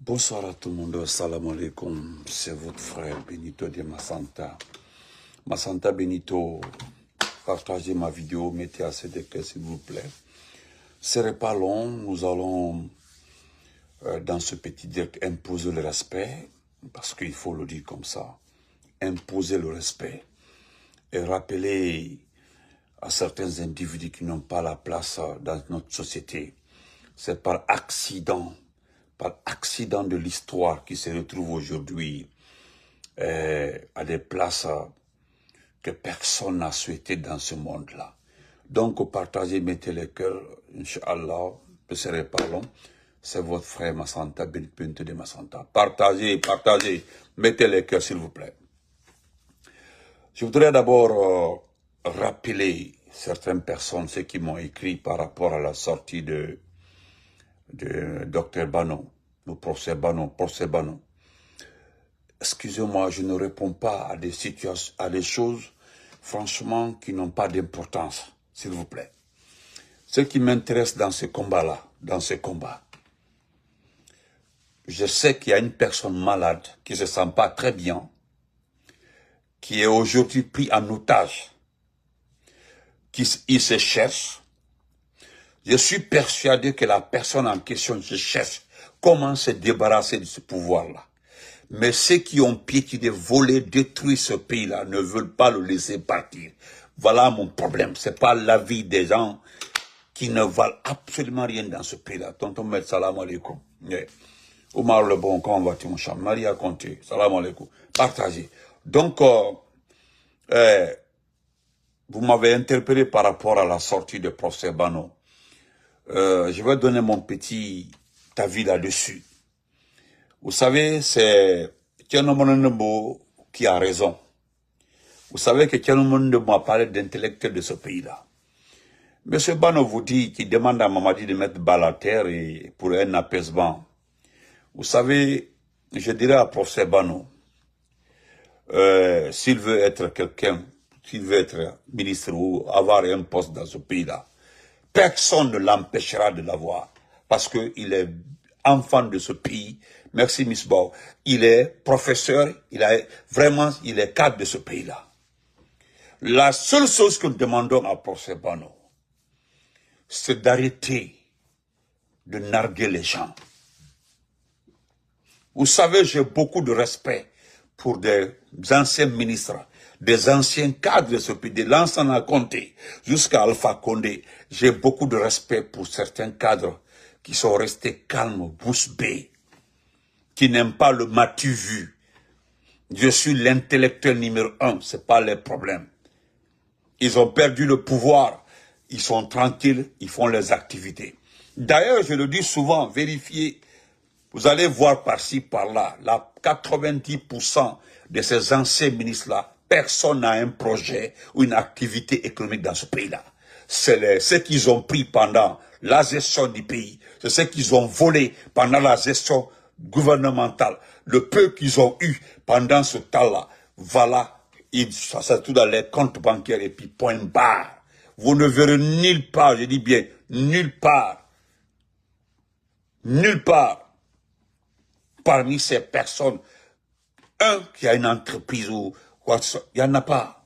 Bonsoir à tout le monde, salam alaikum, c'est votre frère Benito de Massanta. Massanta Benito, partagez ma vidéo, mettez assez de cœur s'il vous plaît. Ce n'est pas long, nous allons dans ce petit direct imposer le respect, parce qu'il faut le dire comme ça, imposer le respect et rappeler à certains individus qui n'ont pas la place dans notre société. C'est par accident de l'histoire qui se retrouve aujourd'hui à des places que personne n'a souhaité dans ce monde-là. Donc, partagez, mettez les cœurs, Inch'Allah, ne serait pas long. C'est votre frère Massanta, Benito de Massanta. Partagez, mettez les cœurs, s'il vous plaît. Je voudrais d'abord rappeler certaines personnes, ceux qui m'ont écrit par rapport à la sortie de Dr Bano, le procès Bano. Excusez-moi, je ne réponds pas à des situations, à des choses, franchement, qui n'ont pas d'importance, s'il vous plaît. Ce qui m'intéresse dans ce combat-là, je sais qu'il y a une personne malade qui ne se sent pas très bien, qui est aujourd'hui pris en otage, il se cherche. Je suis persuadé que la personne en question se cherche comment se débarrasser de ce pouvoir-là. Mais ceux qui ont piétiné, volé, détruit ce pays-là ne veulent pas le laisser partir. Voilà mon problème. Ce n'est pas l'avis des gens qui ne valent absolument rien dans ce pays-là. Tonton Med, salam alaikum. Omar le bon, comment vas-tu mon cher? Maria Conté, salam alaikum. Partagez. Donc, vous m'avez interpellé par rapport à la sortie de procès Bano. Je vais donner mon petit avis là-dessus. Vous savez, c'est Thierno Monenembo qui a raison. Vous savez que Thierno Monenembo a parlé d'intellectuel de ce pays-là. Monsieur Bano vous dit qu'il demande à Mamadi de mettre balle à terre et pour un apaisement. Vous savez, je dirais à professeur Bano, s'il veut être quelqu'un, s'il veut être ministre ou avoir un poste dans ce pays-là, personne ne l'empêchera de l'avoir parce qu'il est enfant de ce pays. Merci Miss Bow. Il est professeur, il est cadre de ce pays-là. La seule chose que nous demandons à professeur Bano, c'est d'arrêter de narguer les gens. Vous savez, j'ai beaucoup de respect pour des anciens ministres, des anciens cadres de ce pays, de Lansana Conté jusqu'à Alpha Condé. J'ai beaucoup de respect pour certains cadres qui sont restés calmes, bouche bée, qui n'aiment pas le matu vu. Je suis l'intellectuel numéro 1, ce n'est pas les problèmes. Ils ont perdu le pouvoir, ils sont tranquilles, ils font les activités. D'ailleurs, je le dis souvent, vérifiez, vous allez voir par-ci, par-là, 90% de ces anciens ministres-là, personne n'a un projet ou une activité économique dans ce pays-là. C'est ce qu'ils ont pris pendant la gestion du pays, c'est ce qu'ils ont volé pendant la gestion gouvernementale, le peu qu'ils ont eu pendant ce temps-là. Voilà, ça c'est tout dans les comptes bancaires et puis point barre. Vous ne verrez nulle part, je dis bien, nulle part, parmi ces personnes, un qui a une entreprise ou quoi que ce soit, il n'y en a pas.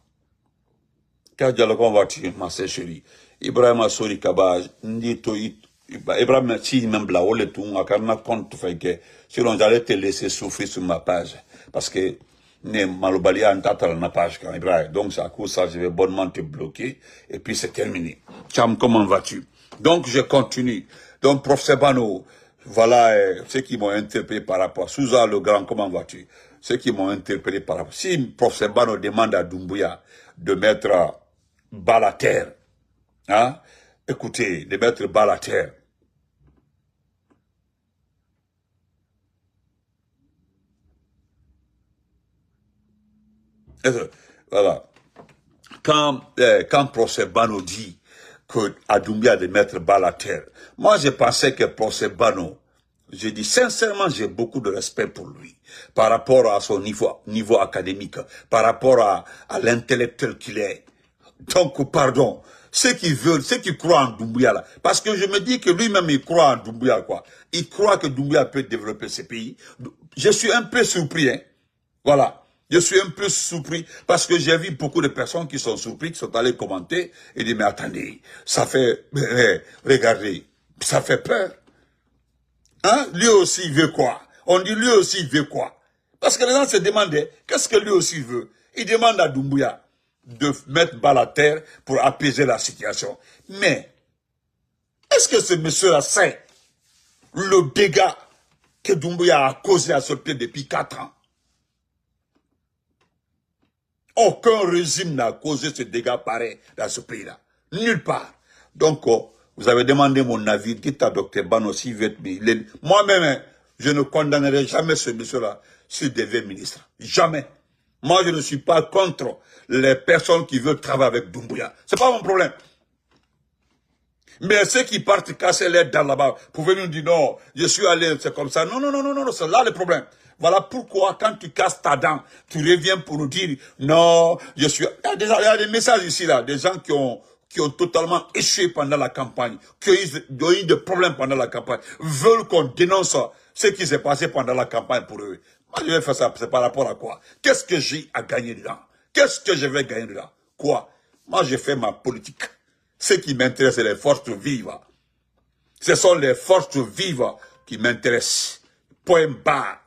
Quand dialogue va-t-il, ma sœur chérie, Ibrahim Asori Kabaj, Ibrahim si même là, on le tout, on a compte fait que sinon j'allais te laisser souffrir sur ma page. Parce que, ne malobalia en tata la page quand Ibrahim. Donc, c'est à cause de ça, je vais bonnement te bloquer. Et puis, c'est terminé. Cham, comment vas-tu? Donc, je continue. Donc, professeur Bano, voilà ceux qui m'ont interpellé par rapport à Souza le Grand, comment vas-tu? Ceux qui m'ont interpellé par rapport. Si professeur Bano demande à Doumbouya de mettre balle à terre, hein? Écoutez, de mettre balle à terre. Voilà. Quand professeur Bano dit que Doumbouya de mettre balle à terre, moi je pensais que professeur Bano, je dis sincèrement, j'ai beaucoup de respect pour lui, par rapport à son niveau académique, par rapport à l'intellectuel qu'il est. Donc, pardon, ceux qui veulent, ceux qui croient en Doumbouya là. Parce que je me dis que lui-même, il croit en Doumbouya, quoi. Il croit que Doumbouya peut développer ce pays. Je suis un peu surpris, hein. Voilà. Je suis un peu surpris parce que j'ai vu beaucoup de personnes qui sont surpris, qui sont allées commenter et dire, mais attendez, ça fait, regardez, ça fait peur. Hein? Lui aussi, il veut quoi? On dit, lui aussi, il veut quoi? Parce que les gens se demandaient, qu'est-ce que lui aussi veut? Il demande à Doumbouya de mettre bas la terre pour apaiser la situation. Mais, est-ce que ce monsieur-là sait le dégât que Doumbouya a causé à ce pays depuis 4 ans? Aucun régime n'a causé ce dégât pareil dans ce pays-là. Nulle part. Donc, vous avez demandé mon avis. Dites à Dr Ban aussi. Moi-même, hein, je ne condamnerai jamais ce monsieur-là s'il devient ministre. Jamais. Moi, je ne suis pas contre les personnes qui veulent travailler avec Doumbouya. C'est pas mon problème. Mais ceux qui partent casser les dents là-bas, pour venir nous dire non, je suis allé, c'est comme ça. Non, non, non, non, non, c'est là le problème. Voilà pourquoi, quand tu casses ta dent, tu reviens pour nous dire non, je suis. Il y a des messages ici, là, des gens qui ont totalement échoué pendant la campagne, qui ont eu des problèmes pendant la campagne, veulent qu'on dénonce ce qui s'est passé pendant la campagne pour eux. Moi, je vais faire ça, c'est par rapport à quoi? Qu'est-ce que j'ai à gagner dedans? Qu'est-ce que je vais gagner dedans? Quoi? Moi, j'ai fait ma politique. Ce qui m'intéresse, c'est les forces vives. Ce sont les forces vives qui m'intéressent. Point barre.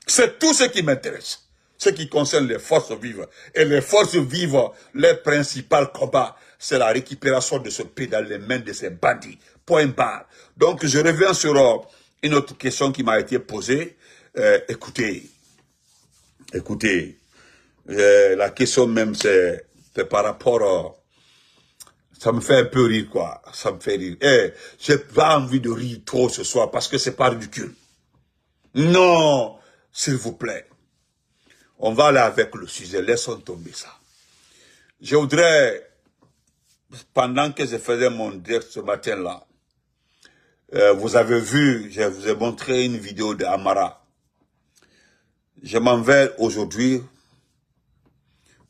C'est tout ce qui m'intéresse. Ce qui concerne les forces vives. Et les forces vives, leur principal combat, c'est la récupération de ce pays dans les mains de ces bandits. Point barre. Donc, je reviens sur une autre question qui m'a été posée. Écoutez, la question même, c'est par rapport ça me fait un peu rire, quoi. Ça me fait rire. J'ai pas envie de rire trop ce soir parce que c'est pas ridicule. Non, s'il vous plaît. On va aller avec le sujet. Laissons tomber ça. Je voudrais, pendant que je faisais mon direct ce matin-là, vous avez vu, je vous ai montré une vidéo de Amara. Je m'en vais aujourd'hui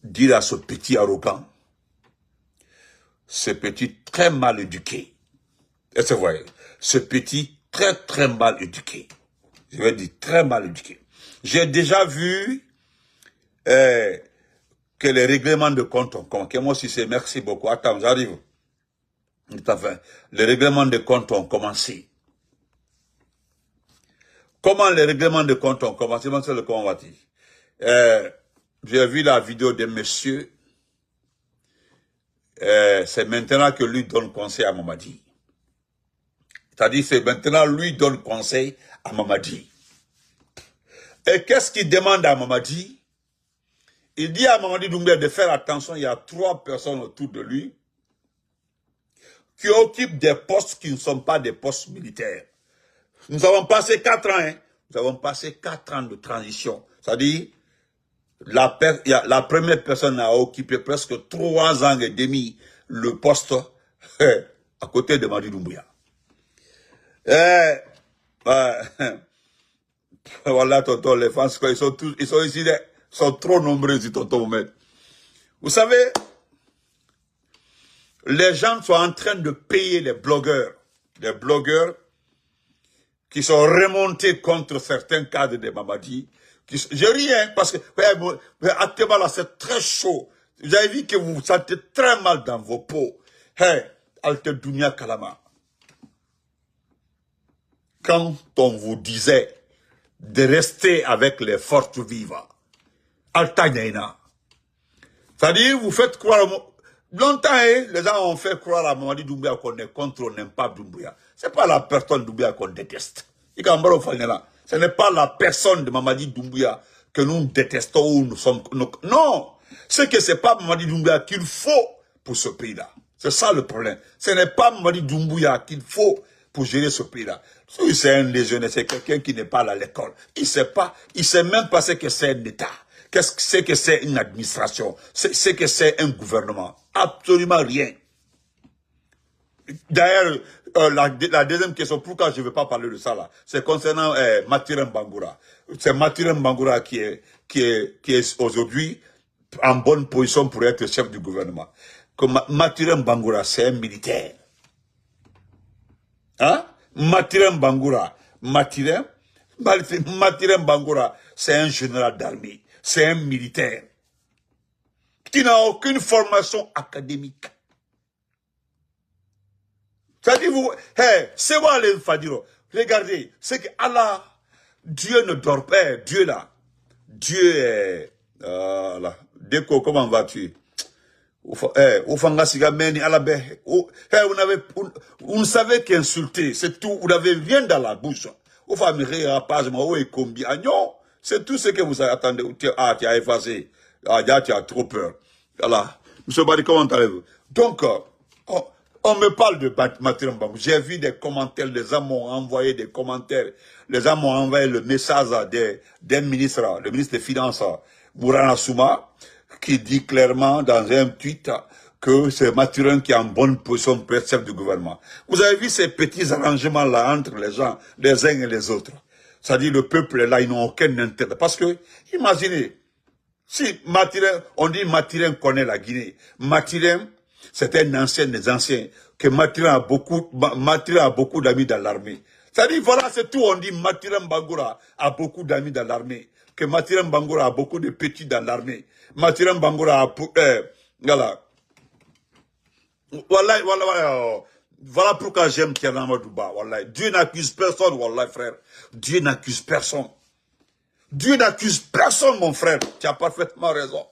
dire à ce petit arrogant, ce petit très mal éduqué. Est-ce que vous voyez? Ce petit très mal éduqué. Je vais dire très mal éduqué. J'ai déjà vu que les règlements de compte ont commencé. Moi aussi, c'est merci beaucoup. Attends, j'arrive. Enfin, les règlements de compte ont commencé. Comment les règlements de compte ont commencé? C'est le comment on va dire. J'ai vu la vidéo de monsieur. C'est maintenant que lui donne conseil à Mamadi. C'est-à-dire, c'est maintenant lui donne conseil à Mamadi. Et qu'est-ce qu'il demande à Mamadi? Il dit à Mamadi Doumbouya de faire attention, il y a 3 personnes autour de lui qui occupent des postes qui ne sont pas des postes militaires. Nous avons passé 4 ans, hein? Nous avons passé 4 ans de transition. C'est-à-dire, la première personne a occupé presque 3 ans et demi le poste à côté de Mamadi Doumbouya. Voilà, tonton, les fans, ils sont ici, ils sont trop nombreux ici, tonton Mohamed. Vous savez, les gens sont en train de payer les blogueurs qui sont remontés contre certains cadres de Mamadi. Je ris, hein, parce que, actuellement là, c'est très chaud. Vous avez vu que vous vous sentez très mal dans vos peaux. Hey, Alte Dunia Kalama. Quand on vous disait de rester avec les forces vives, Alta Nyaina. C'est-à-dire, vous faites croire, longtemps, hein, les gens ont fait croire à Mamadi Doumbouya qu'on est contre, on n'aime pas Doumbouya. C'est pas la personne Doumbouya qu'on déteste. Ce n'est pas la personne de Mamadi Doumbouya que nous détestons ou nous sommes... Non, c'est que c'est pas Mamadi Doumbouya qu'il faut pour ce pays-là. C'est ça le problème. Ce n'est pas Mamadi Doumbouya qu'il faut pour gérer ce pays-là. Si c'est un légionnaire, c'est quelqu'un qui n'est pas à l'école. Il sait même pas ce que c'est un État. Qu'est-ce que c'est une administration? Ce que c'est un gouvernement? Absolument rien. D'ailleurs, la deuxième question, pourquoi je ne veux pas parler de ça là, c'est concernant Mathurin Bangoura. C'est Mathurin Bangoura qui est aujourd'hui en bonne position pour être chef du gouvernement. que Mathurin Bangoura, c'est un militaire. Hein? Mathurin Bangoura, Mathurin Bangoura, c'est un général d'armée, c'est un militaire qui n'a aucune formation académique. C'est-à-dire, vous, hey, c'est moi les Fadiro. Regardez, c'est que Allah, Dieu ne dort pas, Dieu là. Dieu est, là. Déco, comment vas-tu? Vous ne savez qu'insulter, c'est tout. Vous n'avez rien dans la bouche. C'est tout ce que vous attendez. Ah, tu as effacé. Ah, tu as trop peur. Voilà. Monsieur Badi, comment allez-vous? Donc, on me parle de Mathurin Bangoura. J'ai vu des commentaires, les gens m'ont envoyé des commentaires. Les gens m'ont envoyé le message d'un ministre, le ministre des Finances, Bourana Souma, qui dit clairement dans un tweet que c'est Mathurin qui est en bonne position pour être chef du gouvernement. Vous avez vu ces petits arrangements-là entre les gens, les uns et les autres. C'est-à-dire le peuple est là, ils n'ont aucun intérêt. Parce que, imaginez, si Mathurin, on dit Mathurin connaît la Guinée. Mathurin, c'est un ancien des anciens, que Mathurin a beaucoup d'amis dans l'armée. C'est-à-dire, voilà, c'est tout, on dit Mathurin Bangoura a beaucoup d'amis dans l'armée, que Mathurin Bangoura a beaucoup de petits dans l'armée. Mathurin Bangoura a, voilà pourquoi j'aime Thierry Madouba, Dieu n'accuse personne, wallah, frère. Dieu n'accuse personne. Dieu n'accuse personne, mon frère. Tu as parfaitement raison.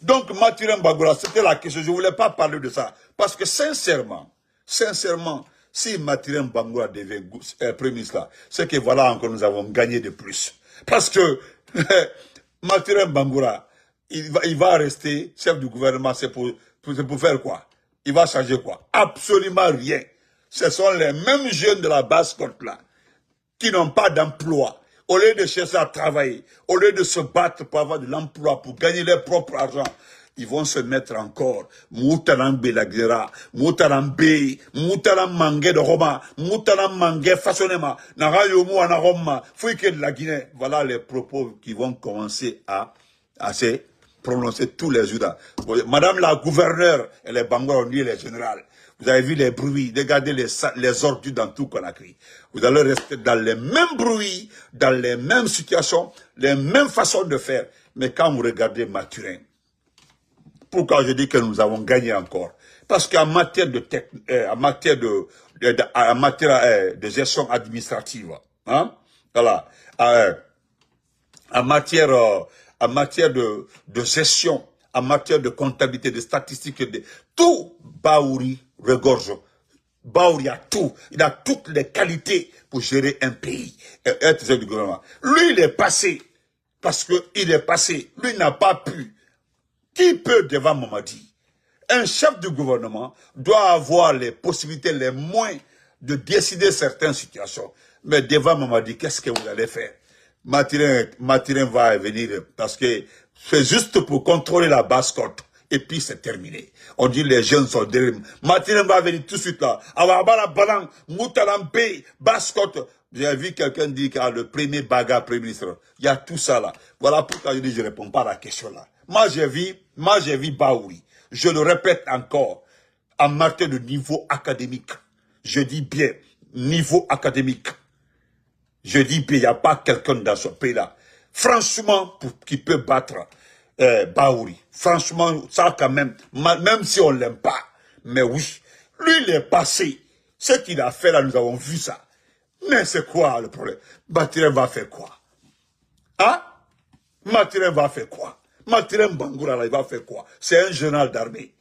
Donc, Mathurin Bangoura, c'était la question. Je ne voulais pas parler de ça. Parce que sincèrement, si Mathurin Bangoura devient Premier ministre là, c'est que voilà encore nous avons gagné de plus. Parce que Mathurin Bangoura, il va rester chef du gouvernement, c'est pour faire quoi? Il va changer quoi? Absolument rien. Ce sont les mêmes jeunes de la basse-côte là, qui n'ont pas d'emploi. Au lieu de chercher à travailler, au lieu de se battre pour avoir de l'emploi, pour gagner leur propre argent, ils vont se mettre encore. Moutaran Belagira, Moutaran Bey, Moutaran Mangé de Roma, Moutaran Mangé façonnema, Narayomu Anaroma, Fouike de la Guinée. Voilà les propos qui vont commencer à se prononcer tous les jours. Madame la gouverneure, et les Bangoura, on dit les générales. Vous avez vu les bruits, regardez les ordures dans tout Conakry. Vous allez rester dans les mêmes bruits, dans les mêmes situations, les mêmes façons de faire. Mais quand vous regardez Mathurin, pourquoi je dis que nous avons gagné encore? Parce qu'en matière de gestion administrative, hein, voilà, en matière de gestion, en matière de comptabilité, de statistiques, tout Baouri regorge. Baouri a tout. Il a toutes les qualités pour gérer un pays, être chef du gouvernement. Lui, il est passé. Parce qu'il est passé. Lui n'a pas pu. Qui peut devant Mamadi? Un chef du gouvernement doit avoir les possibilités, les moyens de décider certaines situations. Mais devant Mamadi, qu'est-ce que vous allez faire? Mathurin va venir parce que c'est juste pour contrôler la basse-côte. Et puis c'est terminé. On dit les jeunes sont derrière. Mathurin va venir tout de suite là. Awabala Balang, Moutalampe, basse-côte. J'ai vu quelqu'un dire qu'il y a le premier bagarre premier ministre. Il y a tout ça là. Voilà pourquoi je dis je ne réponds pas à la question là. Moi j'ai vu Baouri. Je le répète encore. En matière de niveau académique. Je dis bien, niveau académique. Je dis bien, il n'y a pas quelqu'un dans ce pays-là. Franchement, qui peut battre Baouri. Franchement, ça quand même, même si on ne l'aime pas. Mais oui, lui, il est passé. Ce qu'il a fait là, nous avons vu ça. Mais c'est quoi le problème? Mathurin va faire quoi? Hein? Mathurin va faire quoi? Mathurin Bangoura, là, il va faire quoi? C'est un général d'armée.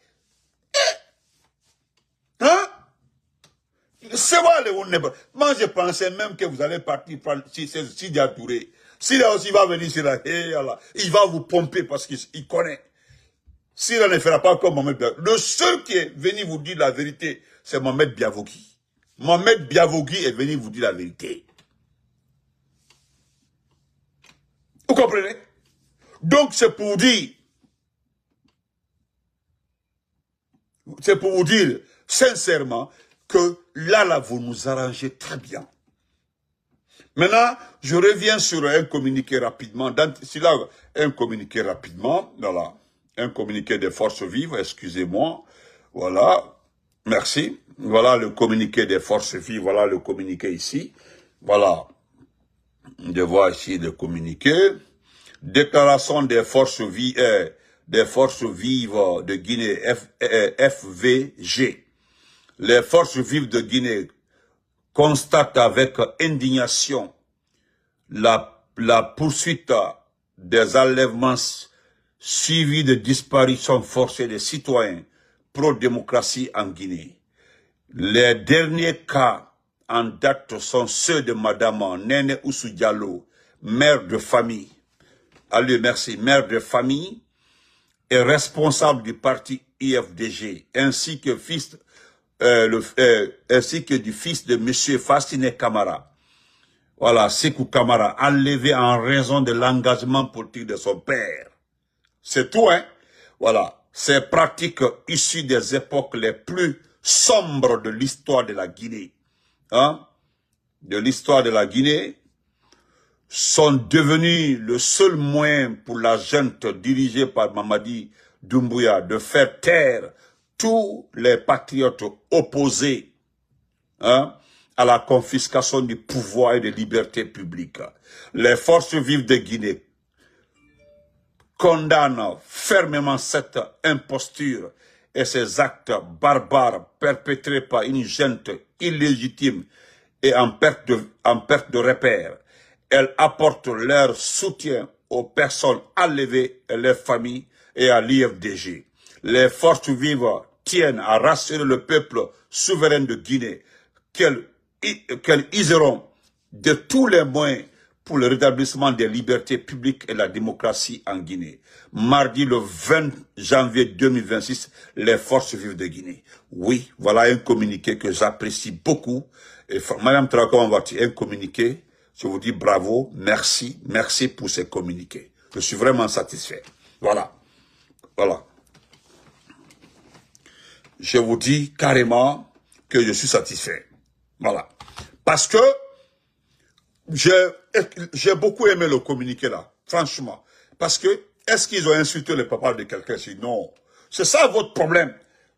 Hein? C'est vrai, moi, je pensais même que vous allez partir prendre Sidi Touré. S'il aussi va venir sur la, il va vous pomper parce qu'il connaît. S'il ne fera pas comme Mohamed Biavogui. Le seul qui est venu vous dire la vérité, c'est Mohamed Biavogui. Mohamed Biavogui est venu vous dire la vérité. Vous comprenez? Donc c'est pour vous dire sincèrement que là, vous nous arrangez très bien. Maintenant, je reviens sur un communiqué rapidement. C'est là un communiqué rapidement. Voilà. Un communiqué des forces vives, excusez-moi. Voilà. Merci. Voilà le communiqué des forces vives. Voilà le communiqué ici. Voilà. Je vois ici le communiqué. Déclaration des forces vives de Guinée, FVG. Les forces vives de Guinée constatent avec indignation la poursuite des enlèvements suivis de disparitions forcées des citoyens pro-démocratie en Guinée. Les derniers cas en date sont ceux de Madame Nene Oussou Diallo, mère de famille. Allez, merci, mère de famille et responsable du parti IFDG, ainsi que du fils de M. Fastiné Camara. Voilà, Sékou Camara, enlevé en raison de l'engagement politique de son père. C'est tout, hein? Voilà, ces pratiques issues des époques les plus sombres de l'histoire de la Guinée, hein? De l'histoire de la Guinée, sont devenus le seul moyen pour la junte dirigée par Mamadi Doumbouya de faire taire tous les patriotes opposés, hein, à la confiscation du pouvoir et des libertés publiques. Les forces vives de Guinée condamnent fermement cette imposture et ces actes barbares perpétrés par une junte illégitime et en perte de repère. Elles apportent leur soutien aux personnes enlevées et leurs familles et à l'IFDG. Les forces vives tiennent à rassurer le peuple souverain de Guinée qu'elles useront de tous les moyens pour le rétablissement des libertés publiques et la démocratie en Guinée. Mardi le 20 janvier 2026, les forces vives de Guinée. Oui, voilà un communiqué que j'apprécie beaucoup. Et Madame Traoré, comment vas-tu? Un communiqué, je vous dis bravo, merci, merci pour ces communiqués. Je suis vraiment satisfait. Voilà, voilà. Je vous dis carrément que je suis satisfait. Voilà. Parce que j'ai beaucoup aimé le communiqué là, franchement. Parce que, est-ce qu'ils ont insulté le papa de quelqu'un? Non. C'est ça votre problème.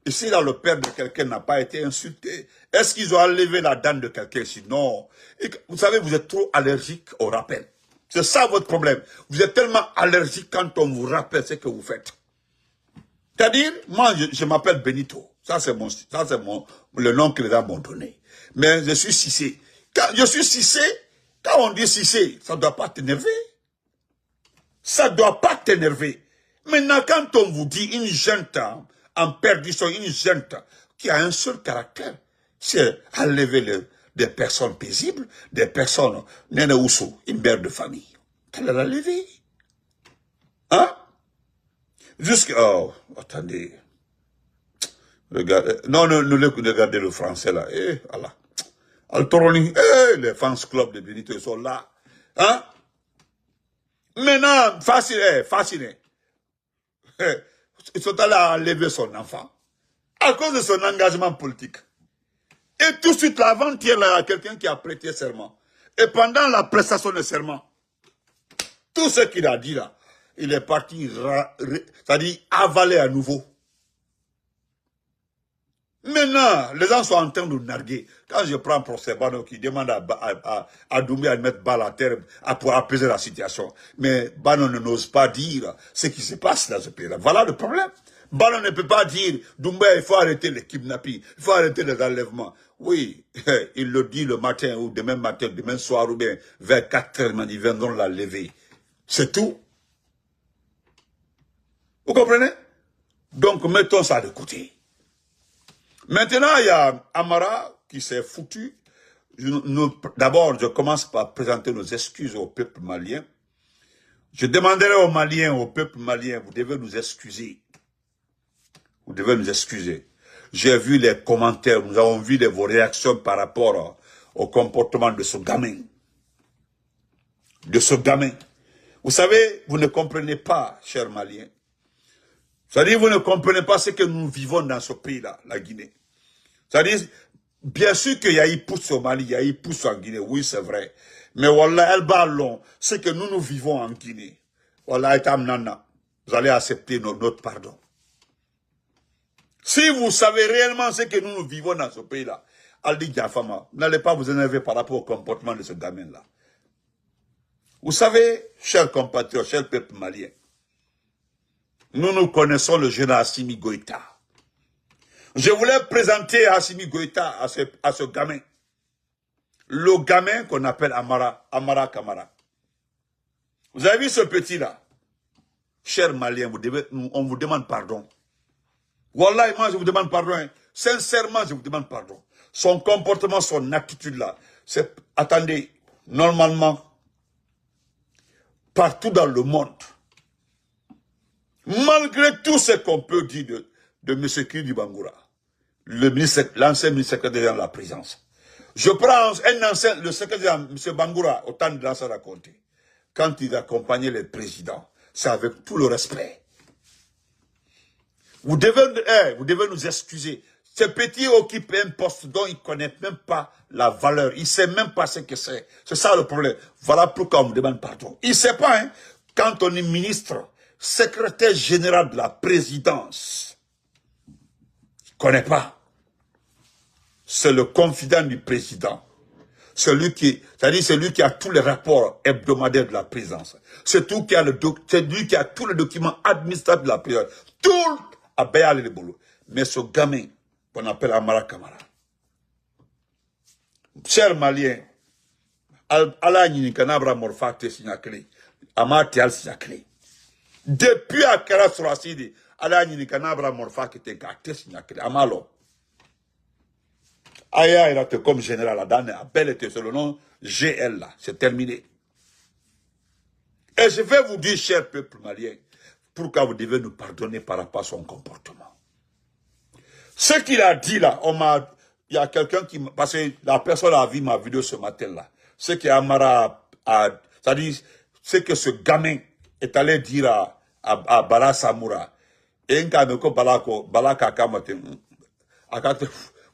Ici, là, le père de quelqu'un n'a pas été insulté. Est-ce qu'ils ont enlevé la dame de quelqu'un? Non. Et vous savez, vous êtes trop allergique au rappel. C'est ça votre problème. Vous êtes tellement allergique quand on vous rappelle ce que vous faites. C'est-à-dire, moi, je m'appelle Benito. Ça, c'est le nom que les gens m'ont donné. Mais je suis Cissé. Quand je suis Cissé, quand on dit Cissé, ça ne doit pas t'énerver. Ça ne doit pas t'énerver. Maintenant, quand on vous dit une junte en perdition, une junte qui a un seul caractère, c'est enlever des personnes paisibles, des personnes, Nene Oussou, une mère de famille. Elle l'a enlevé. Hein? Oh, attendez. Regardez. Non, regardez le français là. Eh, Allah. Al-Toroni, les fans club de Benito, ils sont là. Hein? Maintenant, fasciné. Ils sont allés enlever son enfant. À cause de son engagement politique. Et tout de suite, l'avant-hier, il y a quelqu'un qui a prêté serment. Et pendant la prestation de serment, tout ce qu'il a dit là, il est parti, c'est-à-dire avaler à nouveau. Maintenant, les gens sont en train de narguer. Quand je prends procès Bano qui demande à Doumbouya de mettre balle à terre pour apaiser la situation, mais Bano n'ose pas dire ce qui se passe dans ce pays-là. Voilà le problème. Bano ne peut pas dire, Doumbouya, il faut arrêter les kidnappings, il faut arrêter les enlèvements. Oui, il le dit le matin ou demain matin, demain soir ou bien vers 4 heures, ils viendront la lever. C'est tout. Vous comprenez? Donc, mettons ça de côté. Maintenant, il y a Amara qui s'est foutu. D'abord, je commence par présenter nos excuses au peuple malien. Je demanderai aux Maliens, au peuple malien, vous devez nous excuser. Vous devez nous excuser. J'ai vu les commentaires, nous avons vu vos réactions par rapport au comportement de ce gamin. De ce gamin. Vous savez, vous ne comprenez pas, chers Maliens. C'est-à-dire, vous ne comprenez pas ce que nous vivons dans ce pays-là, la Guinée. C'est-à-dire, bien sûr qu'il y a eu pousse au Mali, il y a eu pousse en Guinée, oui, c'est vrai. Mais voilà, elle va long. Ce que nous vivons en Guinée. Voilà, vous allez accepter notre pardon. Si vous savez réellement ce que nous vivons dans ce pays-là, Aldi Diafama, n'allez pas vous énerver par rapport au comportement de ce gamin-là. Vous savez, chers compatriotes, chers peuple malien, nous connaissons le général Assimi Goïta. Je voulais présenter Assimi Goïta à ce gamin. Le gamin qu'on appelle Amara Kamara. Vous avez vu ce petit-là? Chers Maliens, on vous demande pardon. Wallah, moi je vous demande pardon. Hein. Sincèrement, je vous demande pardon. Son comportement, son attitude-là, c'est... Attendez, normalement, partout dans le monde, malgré tout ce qu'on peut dire de M. Kidi Bangoura, l'ancien ministre secrétaire de la présidence, je prends le secrétaire M. Bangoura, au temps de l'ancien raconté, quand il accompagnait les présidents, c'est avec tout le respect. Vous devez nous excuser. Ce petit occupe un poste dont il ne connaît même pas la valeur. Il ne sait même pas ce que c'est. C'est ça le problème. Voilà pourquoi on me demande pardon. Il ne sait pas, hein, quand on est ministre, secrétaire général de la présidence, il ne connaît pas. C'est le confident du président. C'est-à-dire celui qui a tous les rapports hebdomadaires de la présidence. C'est lui qui a tous les documents administratifs de la présidence. Tout à Bayal le boulot. Mais ce gamin, qu'on appelle Amara Kamara. Chers Maliens, Allah n'y kanabra morfa te signakli. Amar te al signakli. Depuis Akara Surasidi, Allah n'y kanabra morfa te te signakli. Amalo. Aya era comme général Adane, Abel était sur le nom GL là. C'est terminé. Et je vais vous dire, cher peuple malien, pourquoi vous devez nous pardonner par rapport à son comportement. Ce qu'il a dit là, il y a quelqu'un qui... Parce que la personne a vu ma vidéo ce matin-là. Ce qu'Amara a... C'est-à-dire, ce que ce gamin est allé dire à Bala Samoura. Et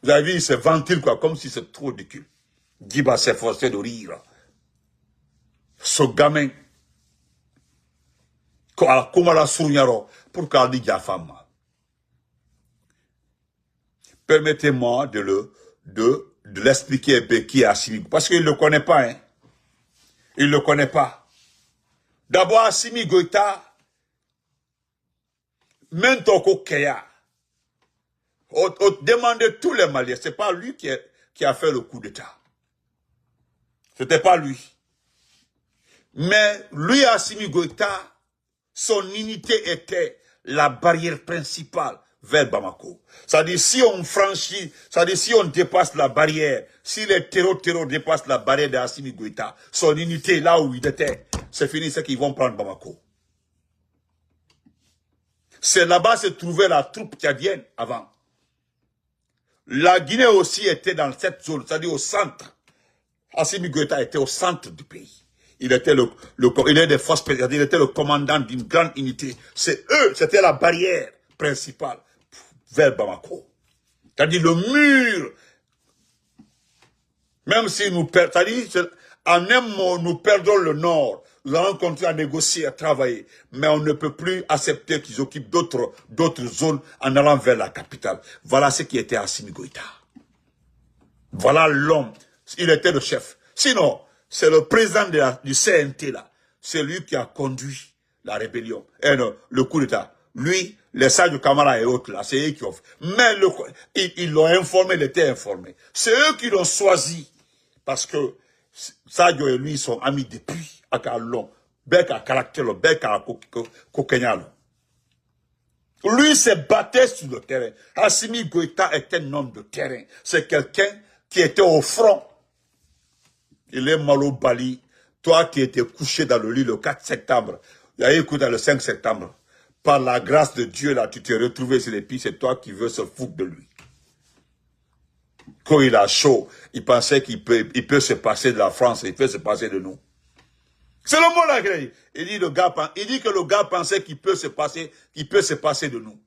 vous avez vu, il se ventile quoi, comme si c'est trop ridicule. Diba s'est forcé de rire. Ce gamin, comment la sougnaro, pour qu'il dise à femme. Permettez-moi de l'expliquer qui est Assimi. Parce qu'il ne le connaît pas, hein. Il ne le connaît pas. D'abord, Assimi Goïta, Mentoko Keya, demandez tous les Maliens. Ce n'est pas lui qui a fait le coup d'État. Ce n'était pas lui. Mais lui, Assimi Goïta, son unité était la barrière principale vers Bamako. C'est-à-dire, si on franchit, c'est-à-dire, si on dépasse la barrière, si les terreaux dépassent la barrière d'Assimi Goïta, son unité, là où il était, c'est fini, c'est qu'ils vont prendre Bamako. C'est là-bas se trouvait la troupe tchadienne avant. La Guinée aussi était dans cette zone, c'est-à-dire au centre. Assimi Goïta était au centre du pays. Il était il était des forces spéciales, il était le commandant d'une grande unité. C'est eux, c'était la barrière principale vers Bamako. C'est-à-dire le mur. Même si nous perdons, c'est-à-dire en un mot, nous perdons le nord. Nous allons continuer à négocier, à travailler. Mais on ne peut plus accepter qu'ils occupent d'autres zones en allant vers la capitale. Voilà ce qui était Assimi Goïta. Voilà l'homme. Il était le chef. Sinon, c'est le président du CNT là. C'est lui qui a conduit la rébellion. Et non, le coup d'État. Lui, les Sadio Kamara et autres là, c'est eux qui ont fait. Mais ils l'ont informé, il était informé. C'est eux qui l'ont choisi. Parce que Sadio et lui, ils sont amis depuis. Bec à caractère, bec à coquegnalo. Lui se battait sur le terrain. Assimi Goïta est un homme de terrain. C'est quelqu'un qui était au front. Il est malo Bali. Toi qui étais couché dans le lit le 4 septembre, il y a écouté le 5 septembre. Par la grâce de Dieu, là, tu t'es retrouvé sur les pieds, c'est toi qui veux se foutre de lui. Quand il a chaud, il pensait qu'il peut se passer de la France, il peut se passer de nous. C'est le mot là qu'il dit. Il dit que le gars pensait qu'il peut se passer de nous.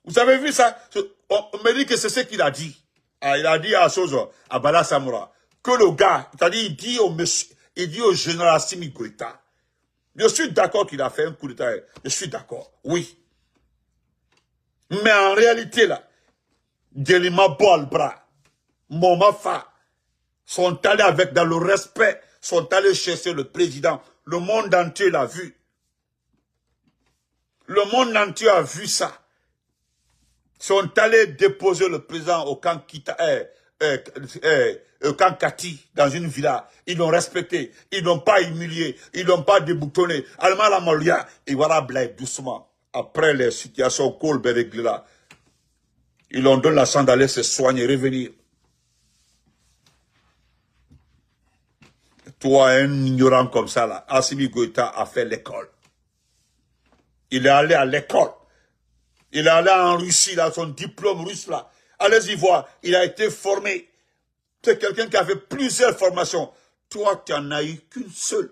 Vous avez vu ça? On me dit que c'est ce qu'il a dit. Il a dit à Bala Samoura que le gars, c'est-à-dire il dit au général Assimi Goïta, je suis d'accord qu'il a fait un coup d'État. Je suis d'accord, oui. Mais en réalité, là, Delima Boalbra, Momafa, sont allés avec, dans le respect, sont allés chercher le président. Le monde entier l'a vu. Le monde entier a vu ça. Sont allés déposer le président au camp Kati, dans une villa. Ils l'ont respecté. Ils l'ont pas humilié. Ils l'ont pas déboutonné. Allemand la Molia. Et voilà, Blaise, doucement. Après les situations Colbert réglées là, ils ont donné la chance d'aller se soigner, revenir. Toi, un ignorant comme ça, là, Assimi Goïta a fait l'école. Il est allé à l'école. Il est allé en Russie, là, son diplôme russe, là. Allez-y voir, il a été formé. C'est quelqu'un qui a fait plusieurs formations. Toi, tu n'en as eu qu'une seule.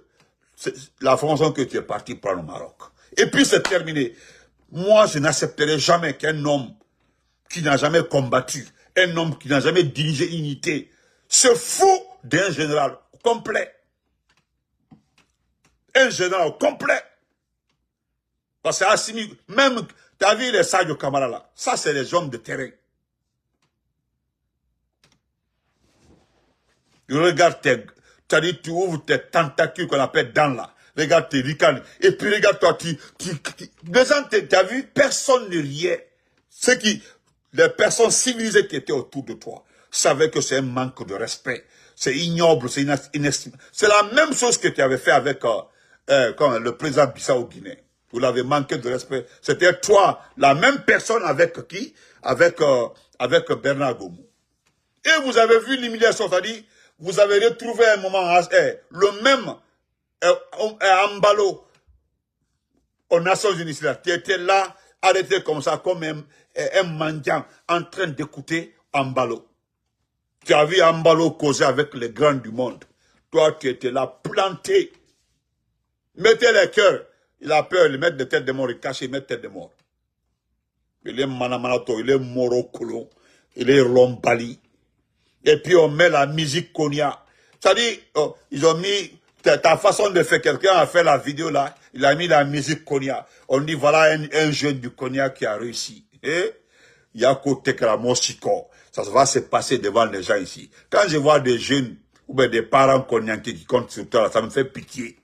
C'est la formation que tu es parti prendre au Maroc. Et puis, c'est terminé. Moi, je n'accepterai jamais qu'un homme qui n'a jamais combattu, un homme qui n'a jamais dirigé une unité, se fout d'un général complet. Un général complet. Parce que Assimi, même, tu as vu les Sadio Kamara là, ça c'est les hommes de terrain. Regarde tu ouvres tes tentacules qu'on appelle dans là. Regarde tes ricanes. Et puis regarde toi, tu as vu, personne ne riait. Les personnes civilisées qui étaient autour de toi savaient que c'est un manque de respect. C'est ignoble, c'est inestimable. C'est la même chose que tu avais fait avec le président Bissau Guinée. Vous l'avez manqué de respect. C'était toi, la même personne avec qui? Avec Bernard Gomou. Et vous avez vu l'humiliation, c'est-à-dire, vous avez retrouvé un moment, le même Ambalo aux Nations Unies, qui était là, arrêté comme ça, comme un mendiant en train d'écouter Ambalo. Tu as vu Ambalo causer avec les grands du monde. Toi, tu étais là, planté. Mettez les cœurs. Il a peur, il met des têtes de mort, il cache, il met tête de mort. Il est manamanato, il est morocolo, il est rombali. Et puis on met la musique Konya. C'est-à-dire, ils ont mis ta façon de faire. Quelqu'un a fait la vidéo là, il a mis la musique Konya. On dit voilà un jeune du Konya qui a réussi. Et Yako Tekramosiko. Ça va se passer devant les gens ici. Quand je vois des jeunes ou bien des parents Konyanké qui comptent sur toi, ça me fait pitié.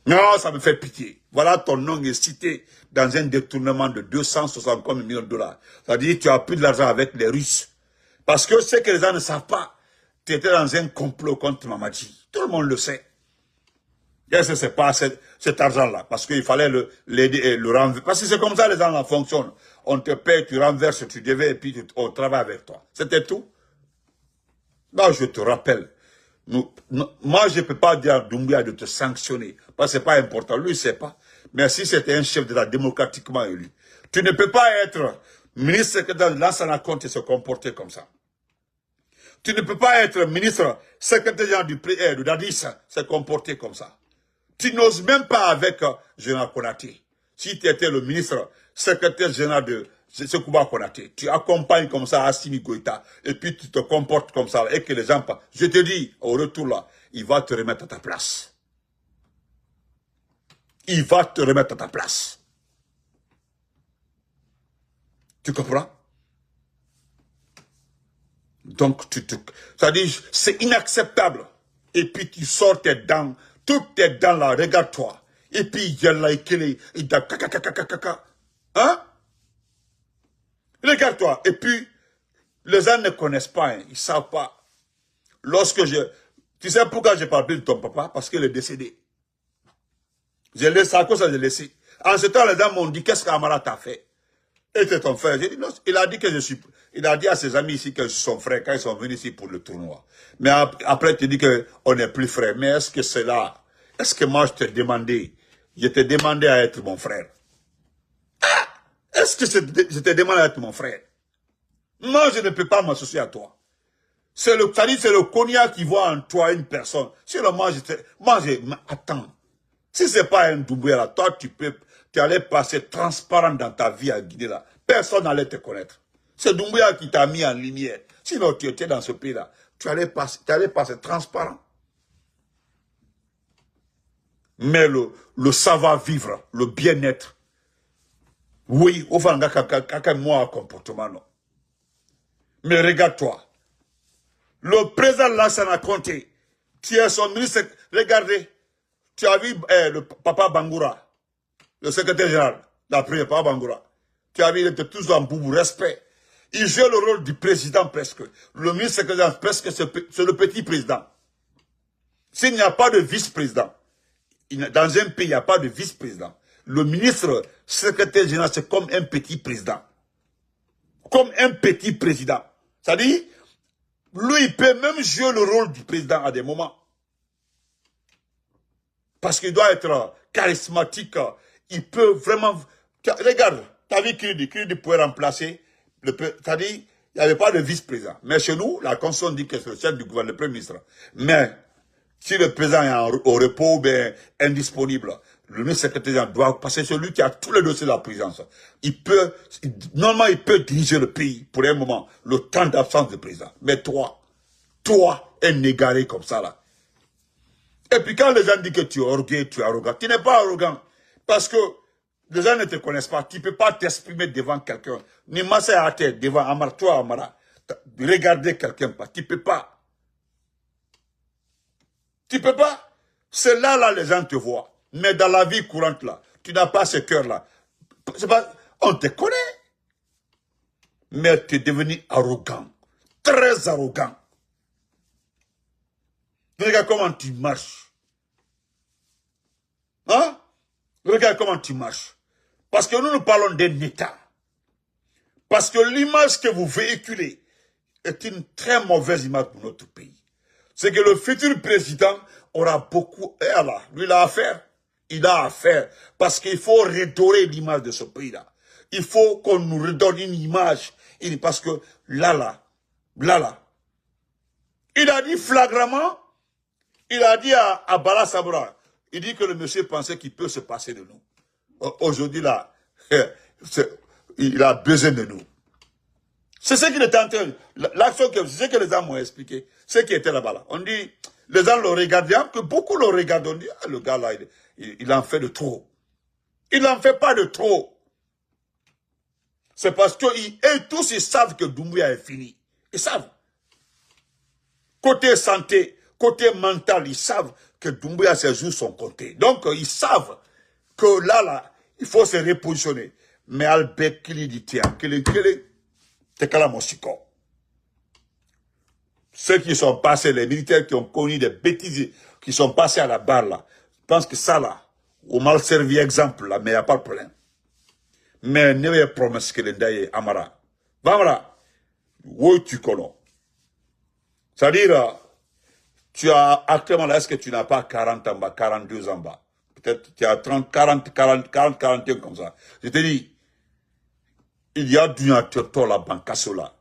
Non, ça me fait pitié. Voilà, ton nom est cité dans un détournement de 260 millions de dollars. C'est-à-dire que tu as plus de l'argent avec les Russes. Parce que ce que les gens ne savent pas, tu étais dans un complot contre Mamadi. Tout le monde le sait. Et ce n'est pas cet argent-là. Parce qu'il fallait le renverser. Parce que c'est comme ça les gens fonctionnent. On te paye, tu renverses, tu devais, et puis on travaille avec toi. C'était tout. Là, je te rappelle. Moi, je ne peux pas dire à Doumbouya de te sanctionner. Parce que ce n'est pas important. Lui, il ne sait pas. Mais si c'était un chef d'État démocratiquement élu, tu ne peux pas être ministre secrétaire de Lansana Conté et se comporter comme ça. Tu ne peux pas être ministre secrétaire général de Dadis se comporter comme ça. Tu n'oses même pas avec Général Konaté. Si tu étais le ministre secrétaire général de Sekouba Konaté, tu accompagnes comme ça Assimi Goïta, et puis tu te comportes comme ça, et que les gens pas. Je te dis, au retour là, il va te remettre à ta place. Il va te remettre à ta place. Tu comprends? Donc, c'est-à-dire, c'est inacceptable. Et puis, tu sors tes dents, toutes tes dents là, regarde-toi. Et puis, il y a là, il da caca. Hein? Regarde-toi. Et puis, les gens ne connaissent pas, hein, ils ne savent pas. Tu sais pourquoi j'ai parlé de ton papa? Parce qu'il est décédé. J'ai laissé, à cause de laissé. En ce temps, les gens m'ont dit, qu'est-ce qu'Amara t'a fait? Et c'est ton frère. J'ai dit, non, il a dit que il a dit à ses amis ici que je suis son frère quand ils sont venus ici pour le tournoi. Mais après, tu dis qu'on n'est plus frère. Mais est-ce que c'est là? Est-ce que moi, je t'ai demandé à être mon frère? Ah! Est-ce que je t'ai demandé à être mon frère? Moi, je ne peux pas m'associer à toi. C'est le cognac qui voit en toi une personne. Sinon, attends. Si ce n'est pas un Doumbouya là, toi, tu allais passer transparent dans ta vie à Guinée là. Personne n'allait te connaître. C'est Doumbouya qui t'a mis en lumière. Sinon, tu étais dans ce pays là. Tu allais passer transparent. Mais le savoir-vivre, le bien-être, Oui, au fond, moi, comportement, non. Mais regarde-toi. Le président Lassana Conté, qui est son ministre, regardez, tu as vu le papa Bangoura, le secrétaire général, d'après papa Bangoura. Tu as vu, il était toujours en boubou, respect. Il joue le rôle du président presque. Le ministre secrétaire presque, c'est le petit président. S'il n'y a pas de vice-président, dans un pays, il n'y a pas de vice-président. Le ministre secrétaire général, c'est comme un petit président. Comme un petit président. C'est-à-dire, lui, il peut même jouer le rôle du président à des moments. Parce qu'il doit être charismatique. Il peut vraiment... Regarde, tu as vu Kiridi pouvait remplacer... C'est-à-dire, il n'y avait pas de vice-président. Mais chez nous, la Constitution dit que c'est le chef du gouvernement, le Premier ministre. Mais, si le président est au repos ou bien indisponible, le ministre secrétaire doit passer celui qui a tous les dossiers de la présidence. Normalement, il peut diriger le pays pour un moment, le temps d'absence du président. Mais toi, un égaré comme ça là. Et puis quand les gens disent que tu es orgueilleux, tu es arrogant, tu n'es pas arrogant. Parce que les gens ne te connaissent pas. Tu ne peux pas t'exprimer devant quelqu'un. Ni Massa à terre, devant Amara, toi Amara. Regarder quelqu'un pas. Tu ne peux pas. Tu ne peux pas. C'est là, les gens te voient. Mais dans la vie courante, là, tu n'as pas ce cœur-là. On te connaît. Mais tu es devenu arrogant. Très arrogant. Regarde comment tu marches. Hein? Regarde comment tu marches. Parce que nous parlons d'un État. Parce que l'image que vous véhiculez est une très mauvaise image pour notre pays. C'est que le futur président aura beaucoup... Et là, lui, il a affaire. Il a affaire. Parce qu'il faut redorer l'image de ce pays-là. Il faut qu'on nous redonne une image. Parce que là. Il a dit flagramment, il a dit à Bala Sabra, il dit que le monsieur pensait qu'il peut se passer de nous. Aujourd'hui, là, il a besoin de nous. C'est ce qu'il était en train, l'action c'est ce que les gens m'ont expliqué, ce qui était là-bas. Là. On dit, les gens le regardaient, que beaucoup le regardent, on dit, ah, le gars là, il en fait de trop. Il n'en fait pas de trop. C'est parce que tous ils savent que Doumbouya est fini. Ils savent. Côté santé, côté mental, ils savent que Doumbouya, ses jours sont comptés. Donc, ils savent que là, il faut se repositionner. Mais Albert Kili dit, tiens, ceux qui sont passés, les militaires qui ont connu des bêtises, qui sont passés à la barre, là, je pense que ça, là, au mal servi exemple, là, mais il n'y a pas de problème. Mais ne me promesse que les Amara. Vamara, où tu connais? C'est-à-dire, tu as actuellement là, est-ce que tu n'as pas 40 ans bas, 42 ans bas? Peut-être tu as 30, 40, 41 comme ça. Je te dis, il y a du nature la banque là.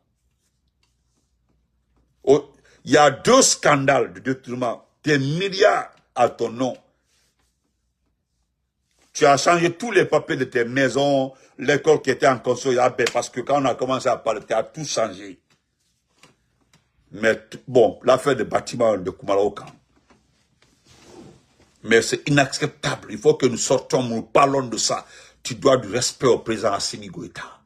Oh, il y a 2 scandales de détournement, des milliards à ton nom. Tu as changé tous les papiers de tes maisons, l'école qui était en construction, parce que quand on a commencé à parler, tu as tout changé. Mais bon, l'affaire des bâtiments de Kumalaokan. Mais c'est inacceptable. Il faut que nous sortons, nous parlons de ça. Tu dois du respect au président Assimi Goïta.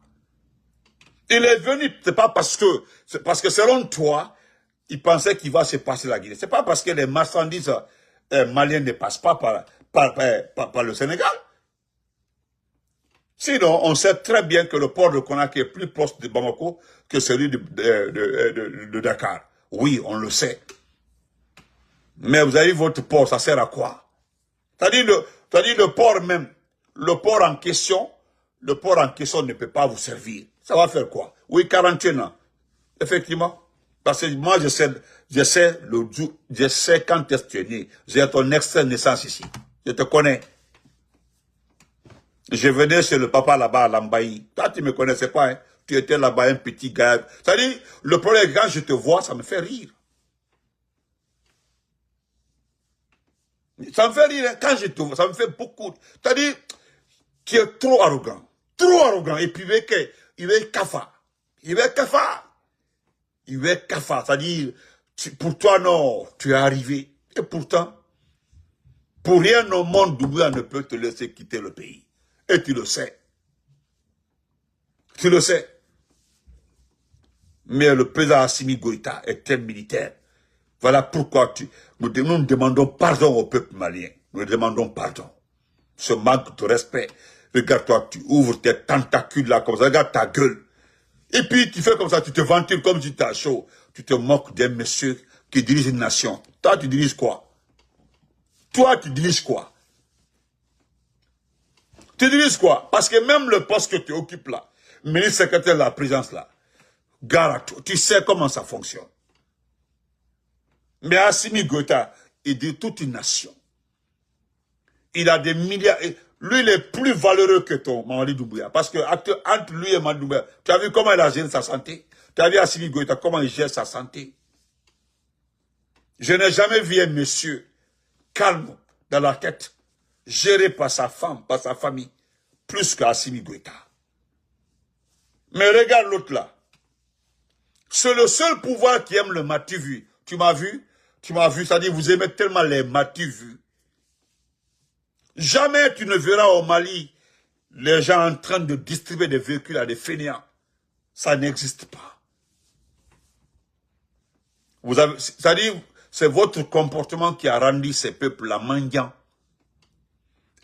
Il est venu, c'est parce que selon toi, il pensait qu'il va se passer la Guinée. C'est pas parce que les marchandises maliennes ne passent pas par le Sénégal. Sinon, on sait très bien que le port de Conakry est plus proche de Bamako que celui de Dakar. Oui, on le sait. Mais vous avez votre port, ça sert à quoi? C'est-à-dire le port même, le port en question ne peut pas vous servir. Ça va faire quoi? Oui, 41 ans. Effectivement. Parce que moi, je sais quand est-ce que tu es né. J'ai ton extrait de naissance ici. Je te connais. Je venais chez le papa là-bas à Lambaï. Toi, tu ne me connaissais pas, hein. Tu étais là-bas un petit gars. C'est-à-dire, le problème, quand je te vois, ça me fait rire. Ça me fait rire, hein. Quand je te vois, ça me fait beaucoup. C'est-à-dire, tu es trop arrogant. Trop arrogant. Et puis, il veut kafa. Il veut kafa. Il veut kafa. C'est-à-dire, pour toi, non, tu es arrivé. Et pourtant, pour rien au monde, Doumbouya ne peut te laisser quitter le pays. Et tu le sais. Tu le sais. Mais le président Assimi Goïta est un militaire. Voilà pourquoi nous demandons pardon au peuple malien. Nous demandons pardon. Ce manque de respect. Regarde-toi, tu ouvres tes tentacules là comme ça. Regarde ta gueule. Et puis tu fais comme ça, tu te ventiles comme si tu as chaud. Tu te moques d'un monsieur qui dirige une nation. Toi, tu diriges quoi? Toi, tu diriges quoi? Tu diriges quoi? Parce que même le poste que tu occupes là, ministre secrétaire de la présidence là, gare à toi, tu sais comment ça fonctionne. Mais Assimi Goïta, il dit toute une nation. Il a des milliards. Lui, il est plus valeureux que ton Mamadi Doumbouya. Parce que entre lui et Mamadi Doumbouya, tu as vu comment il a géré sa santé? Tu as vu Assimi Goïta, comment il gère sa santé? Je n'ai jamais vu un monsieur calme dans la tête, géré par sa femme, par sa famille, plus qu'Assimi Goïta. Mais regarde l'autre là. C'est le seul pouvoir qui aime le matu-vu. Tu m'as vu? Tu m'as vu, c'est-à-dire vous aimez tellement les matu-vus. Jamais tu ne verras au Mali les gens en train de distribuer des véhicules à des fainéants. Ça n'existe pas. C'est-à-dire, c'est votre comportement qui a rendu ces peuples-là mendiants.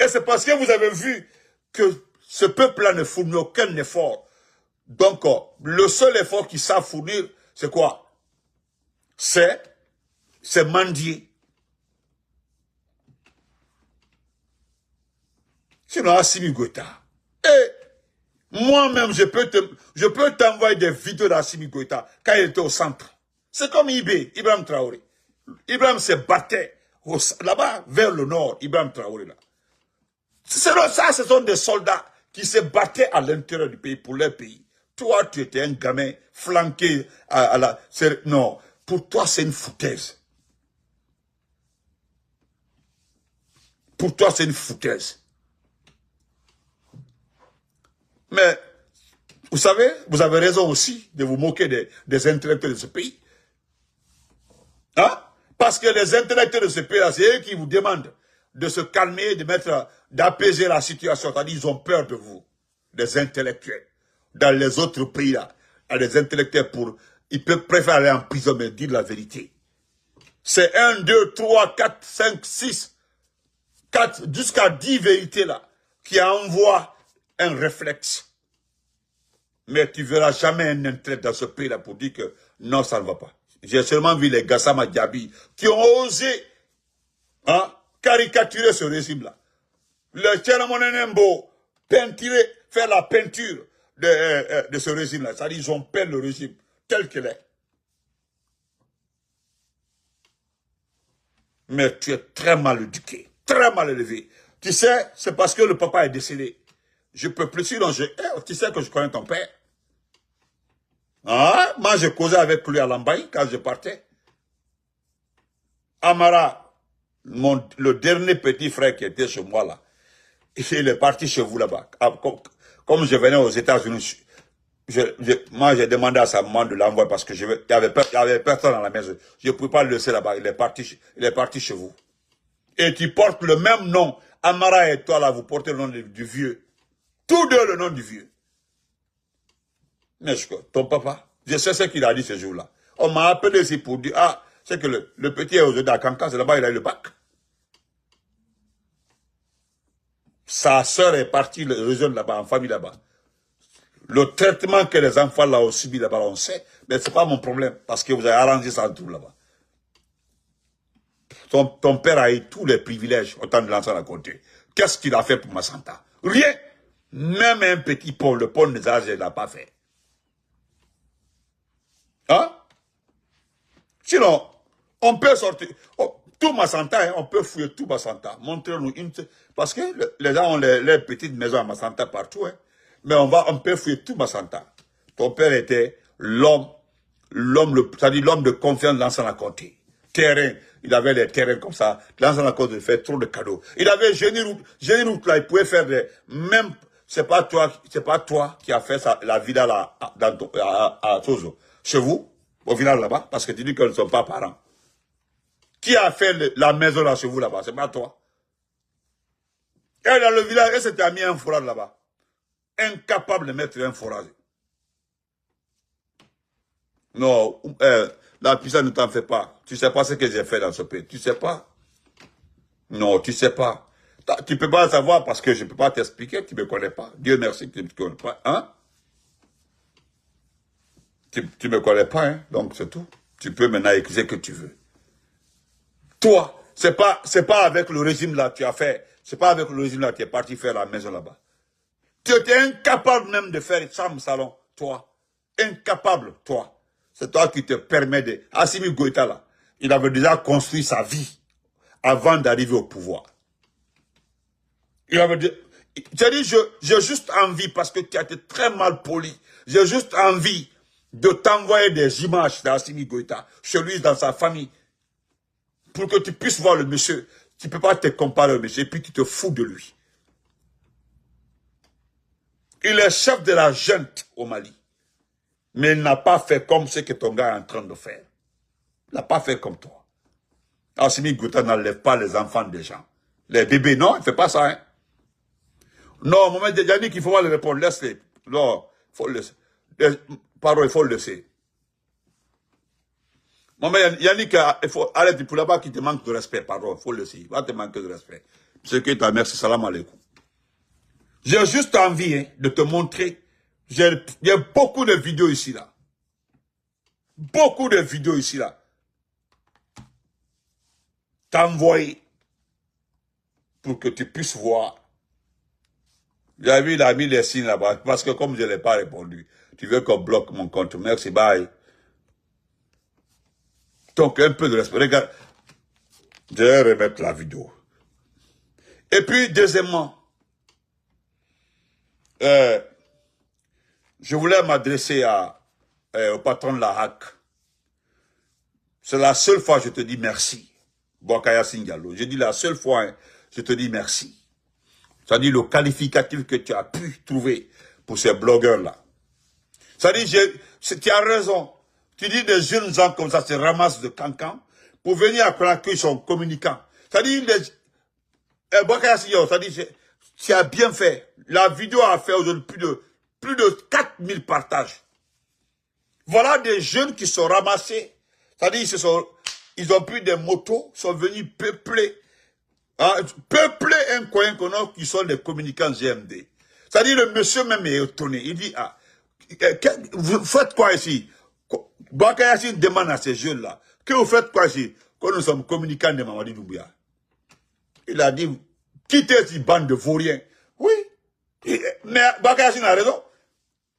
Et c'est parce que vous avez vu que ce peuple-là ne fournit aucun effort. Donc, le seul effort qu'ils savent fournir, c'est quoi? C'est mendier. Sinon, Assimi Goïta. Et moi-même, je peux t'envoyer des vidéos d'Assimi Goïta quand il était au centre. C'est comme Ibrahim Traoré. Ibrahim se battait là-bas, vers le nord, Ibrahim Traoré là. Ça, ce sont des soldats qui se battaient à l'intérieur du pays pour leur pays. Toi, tu étais un gamin flanqué à la... Non, pour toi, c'est une foutaise. Pour toi, c'est une foutaise. Mais, vous savez, vous avez raison aussi de vous moquer des intellectuels de ce pays. Hein? Parce que les intellectuels de ce pays-là, c'est eux qui vous demandent de se calmer, d'apaiser la situation. C'est-à-dire, ils ont peur de vous, les intellectuels. Dans les autres pays-là, il y a des intellectuels ils peuvent préférer aller en prison, mais dire la vérité. C'est 1, 2, 3, 4, 5, 6, 4, jusqu'à 10 vérités là, qui envoient un réflexe. Mais tu ne verras jamais un intellectuel dans ce pays-là pour dire que non, ça ne va pas. J'ai seulement vu les Gassama Diaby qui ont osé caricaturer ce régime-là. Le Tchèramonenembo, faire la peinture de ce régime-là. C'est-à-dire ils ont peint le régime tel qu'il est. Mais tu es très mal éduqué, très mal élevé. Tu sais, c'est parce que le papa est décédé. Je peux plus, sinon tu sais que je connais ton père. Ah, moi, je causais avec lui à Lambaye quand je partais. Amara, le dernier petit frère qui était chez moi là, il est parti chez vous là-bas. Comme je venais aux États-Unis, moi j'ai demandé à sa maman de l'envoyer parce que il y avait personne à la maison. Je ne pouvais pas le laisser là-bas. Il est parti chez vous. Et tu portes le même nom. Amara et toi là, vous portez le nom du vieux. Tous deux le nom du vieux. Mais ton papa, je sais ce qu'il a dit ce jour-là. On m'a appelé ici pour dire, c'est que le petit est aujourd'hui à Kankan, c'est là-bas, il a eu le bac. Sa sœur est partie, le rejoindre là-bas, en famille là-bas. Le traitement que les enfants là ont subi là-bas, on sait, mais c'est pas mon problème, parce que vous avez arrangé ça en tout là-bas. Ton père a eu tous les privilèges, autant de l'ensemble à côté. Qu'est-ce qu'il a fait pour Massanta? Rien. Même un petit pont, le pont des âges, il n'a pas fait. Hein? Sinon, on peut sortir, tout Massanta, on peut fouiller tout Massanta. Montrez-nous parce que les gens ont les petites maisons à Massanta partout, mais on peut fouiller tout Massanta. Ton père était c'est-à-dire l'homme de confiance de l'ancien comté. Terrain, il avait les terrains comme ça. L'ancien comté fait trop de cadeaux. Il avait génie route là, il pouvait faire même, c'est pas toi qui a fait ça, la villa là, à Tozo. Chez vous, au village là-bas, parce que tu dis qu'ils ne sont pas parents. Qui a fait la maison là chez vous là-bas? C'est pas toi. Et dans le village, et c'était mis un forage là-bas. Incapable de mettre un forage. Non, la puissance ne t'en fait pas. Tu sais pas ce que j'ai fait dans ce pays. Tu sais pas. Non, tu sais pas. Tu peux pas savoir parce que je peux pas t'expliquer. Tu me connais pas. Dieu merci que tu me connais pas. Hein? Tu me connais pas, hein? Donc c'est tout. Tu peux maintenant écrire ce que tu veux. Toi, c'est pas avec le régime là que tu as fait. C'est pas avec le régime là que tu es parti faire la maison là-bas. Tu étais incapable même de faire chambre salon, toi. Incapable, toi. C'est toi qui te permets de... Assimi Goïta là, il avait déjà construit sa vie avant d'arriver au pouvoir. Il avait dit... J'ai dit, j'ai juste envie, parce que tu as été très mal poli, j'ai juste envie de t'envoyer des images d'Assimi Goïta, chez lui, dans sa famille, pour que tu puisses voir le monsieur. Tu ne peux pas te comparer au monsieur, et puis tu te fous de lui. Il est chef de la junte au Mali. Mais il n'a pas fait comme ce que ton gars est en train de faire. Il n'a pas fait comme toi. Assimi Goïta n'enlève pas les enfants des gens. Les bébés, non, il ne fait pas ça. Hein? Non, Mohamed Yannick, il faut pas le répondre. Laisse-les. Non, il faut le laisser. Pardon, il faut le laisser. Mohamed Yannick, il faut arrêter pour là-bas qui te manque de respect. Pardon, il faut le laisser. Il va te manquer de respect. Ce qui est ta mère, c'est salam alaikum. J'ai juste envie hein, de te montrer. Il y a beaucoup de vidéos ici, là. Beaucoup de vidéos ici, là. T'envoyer pour que tu puisses voir. J'ai vu, il a mis les signes là-bas, parce que comme je ne l'ai pas répondu, tu veux qu'on bloque mon compte. Merci, bye. Donc, un peu de respect. Regarde, je vais remettre la vidéo. Et puis, deuxièmement, je voulais m'adresser au patron de la HAC. C'est la seule fois que je te dis merci. Bokaya Singalo. Je dis la seule fois, hein, je te dis merci. C'est-à-dire le qualificatif que tu as pu trouver pour ces blogueurs-là. C'est-à-dire, tu as raison. Tu dis des jeunes gens comme ça se ramassent de cancan pour venir à Conakry, ils sont communicants. C'est-à-dire, c'est-à-dire, tu as bien fait. La vidéo a fait aujourd'hui plus de 4000 partages. Voilà des jeunes qui sont ramassés. C'est-à-dire, ils ont pris des motos, sont venus peupler. Hein, peupler un coin qui sont des communicants GMD. C'est-à-dire, le monsieur même est étonné. Il dit, ah, vous faites quoi ici? Bakayasine demande à ces jeunes-là, que vous faites quoi ici? Quand nous sommes communicants de Mamadi Doumbouya. Il a dit, quittez cette bande de vauriens. Oui. Mais Bakayasine a raison.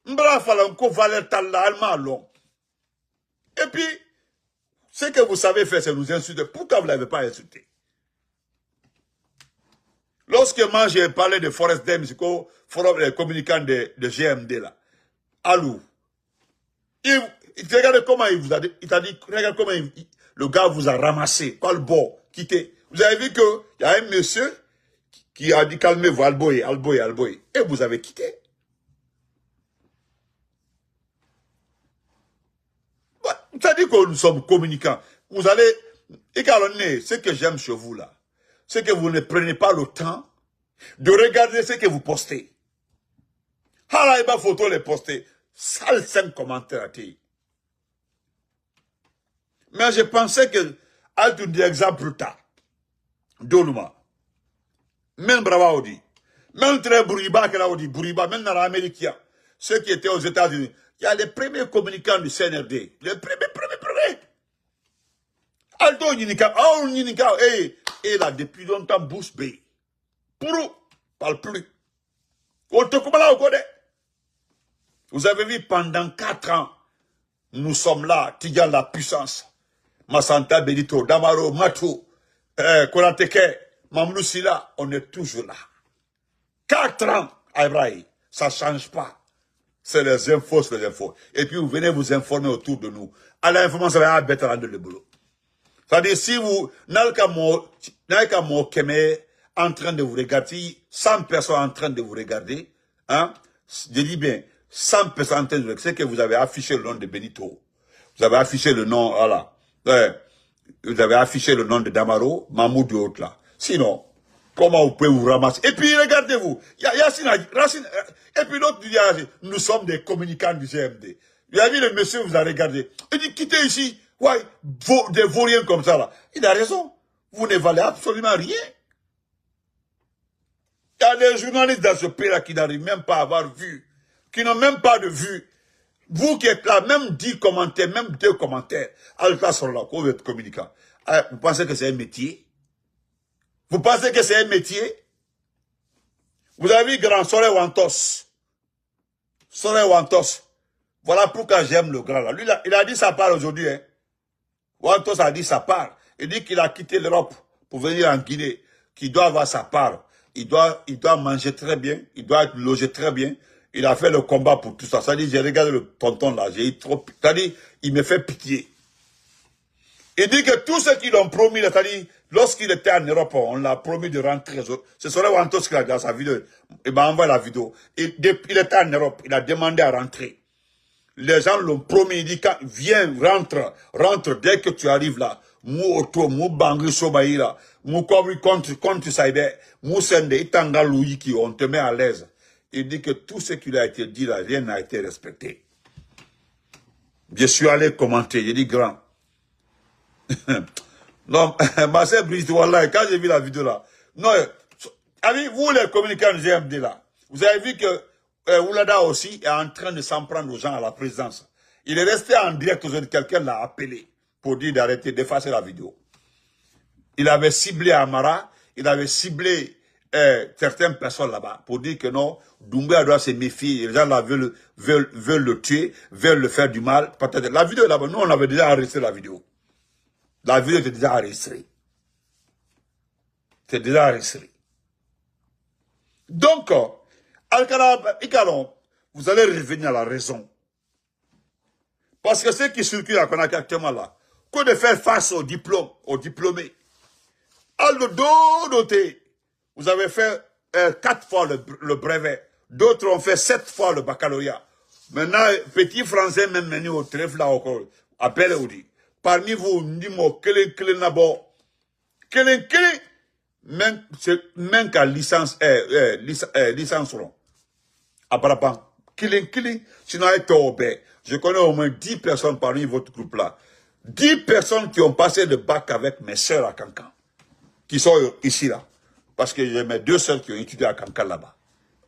Mbra Falanko valait allemand long. Et puis, ce que vous savez faire, c'est nous insulter. Pourquoi vous ne l'avez pas insulté? Lorsque moi j'ai parlé de Forest Dem, c'est quoi, forum des communicants de GMD là, Alou, regardez comment il vous a dit, il t'a dit, regarde comment le gars vous a ramassé, quoi le bon, quitté. Vous avez vu qu'il y a un monsieur qui a dit calmez-vous, Alboy, et vous avez quitté. C'est-à-dire que nous sommes communicants. Vous allez, et ce que j'aime chez vous là, c'est que vous ne prenez pas le temps de regarder ce que vous postez. Halaïba photo les poster. Sale 5 commentaires à ti. Mais je pensais que, à tout exemple, Doluma, même Brava Odi, même très Bouriba, Bouriba, même dans l'Amérique, ceux qui étaient aux États-Unis, il y a les premiers communicants du CNRD. Les premiers. Aldo Ninika, et là, depuis longtemps, Bouche B. Pour parle plus. Vous avez vu, pendant 4 ans, nous sommes là, Tidian la puissance. Massanta Benito, Damaro, Matou, Konateke, Mamlou Sila, on est toujours là. 4 ans, Abraï, ça ne change pas. C'est les infos, c'est les infos. Et puis vous venez vous informer autour de nous. À l'information, ça va être rendre le boulot. C'est-à-dire, si vous, n'avez qu'à en train de vous regarder, 100 personnes en train de vous regarder, hein, je dis bien, 100 personnes en train de vous regarder, c'est que vous avez affiché le nom de Benito. Vous avez affiché le nom, voilà. Vous avez affiché le nom de Damaro, Mahmoud et autres là. Sinon, comment vous pouvez vous ramasser? Et puis, regardez-vous. Racine, et puis l'autre dit, nous sommes des communicants du GMD. Il a dit, le monsieur vous a regardé. Il dit, quittez ici. Ouais, des vauriens comme ça, là. Il a raison. Vous ne valez absolument rien. Il y a des journalistes dans ce pays-là qui n'arrivent même pas à avoir vu, qui n'ont même pas de vue. Vous qui êtes là, même 10 commentaires, même 2 commentaires, Alta sont là, vous êtes communicant. Vous pensez que c'est un métier? Vous pensez que c'est un métier? Vous avez vu grand Soleil Wantos. Soleil Wantos. Voilà pourquoi j'aime le grand là. Lui, il a dit sa part aujourd'hui. Hein. Wantos a dit sa part. Il dit qu'il a quitté l'Europe pour venir en Guinée, qu'il doit avoir sa part. Il doit manger très bien, il doit être logé très bien. Il a fait le combat pour tout ça. Ça dit, j'ai regardé le tonton là, j'ai eu trop... Ça dit, il me fait pitié. Il dit que tous ceux qui l'ont promis, c'est-à-dire, lorsqu'il était en Europe, on l'a promis de rentrer. C'est Soleil Wantos qui a dit dans sa vidéo. Il m'a envoyé la vidéo. Il était en Europe, il a demandé à rentrer. Les gens l'ont promis, il dit, viens, rentre, dès que tu arrives là. Mou auto, mou bangri sobaïra, mou kobri contre saïbe, mou sende, itanga louyiki, on te met à l'aise. Il dit que tout ce qui a été dit là, rien n'a été respecté. Je suis allé commenter, j'ai dit grand. Non, ma sœur Brigitte, wallah, quand j'ai vu la vidéo là, non, vous les communicants du GMD là, vous avez vu que Oulada aussi est en train de s'en prendre aux gens à la présidence. Il est resté en direct aujourd'hui, quelqu'un l'a appelé pour dire d'arrêter, d'effacer la vidéo. Il avait ciblé Amara, il avait ciblé certaines personnes là-bas pour dire que non, Doumbouya doit se méfier, les gens là veulent le tuer, veulent le faire du mal. La vidéo là-bas, nous on avait déjà enregistré la vidéo. La vidéo était déjà enregistrée. C'est déjà enregistré. Donc, vous allez revenir à la raison. Parce que ce qui circule à Conakry actuellement là, que de faire face aux diplômés. À le doté, vous avez fait 4 fois le brevet. D'autres ont fait 7 fois le baccalauréat. Maintenant, petit français même venu au trèfle là encore, appelle ou dit. Parmi vous, dis-moi, même qu'à licence, licence rond. Apparemment, sinon, je connais au moins 10 personnes parmi votre groupe là. 10 personnes qui ont passé le bac avec mes sœurs à Cancan. Qui sont ici là. Parce que j'ai mes 2 sœurs qui ont étudié à Cancan là-bas.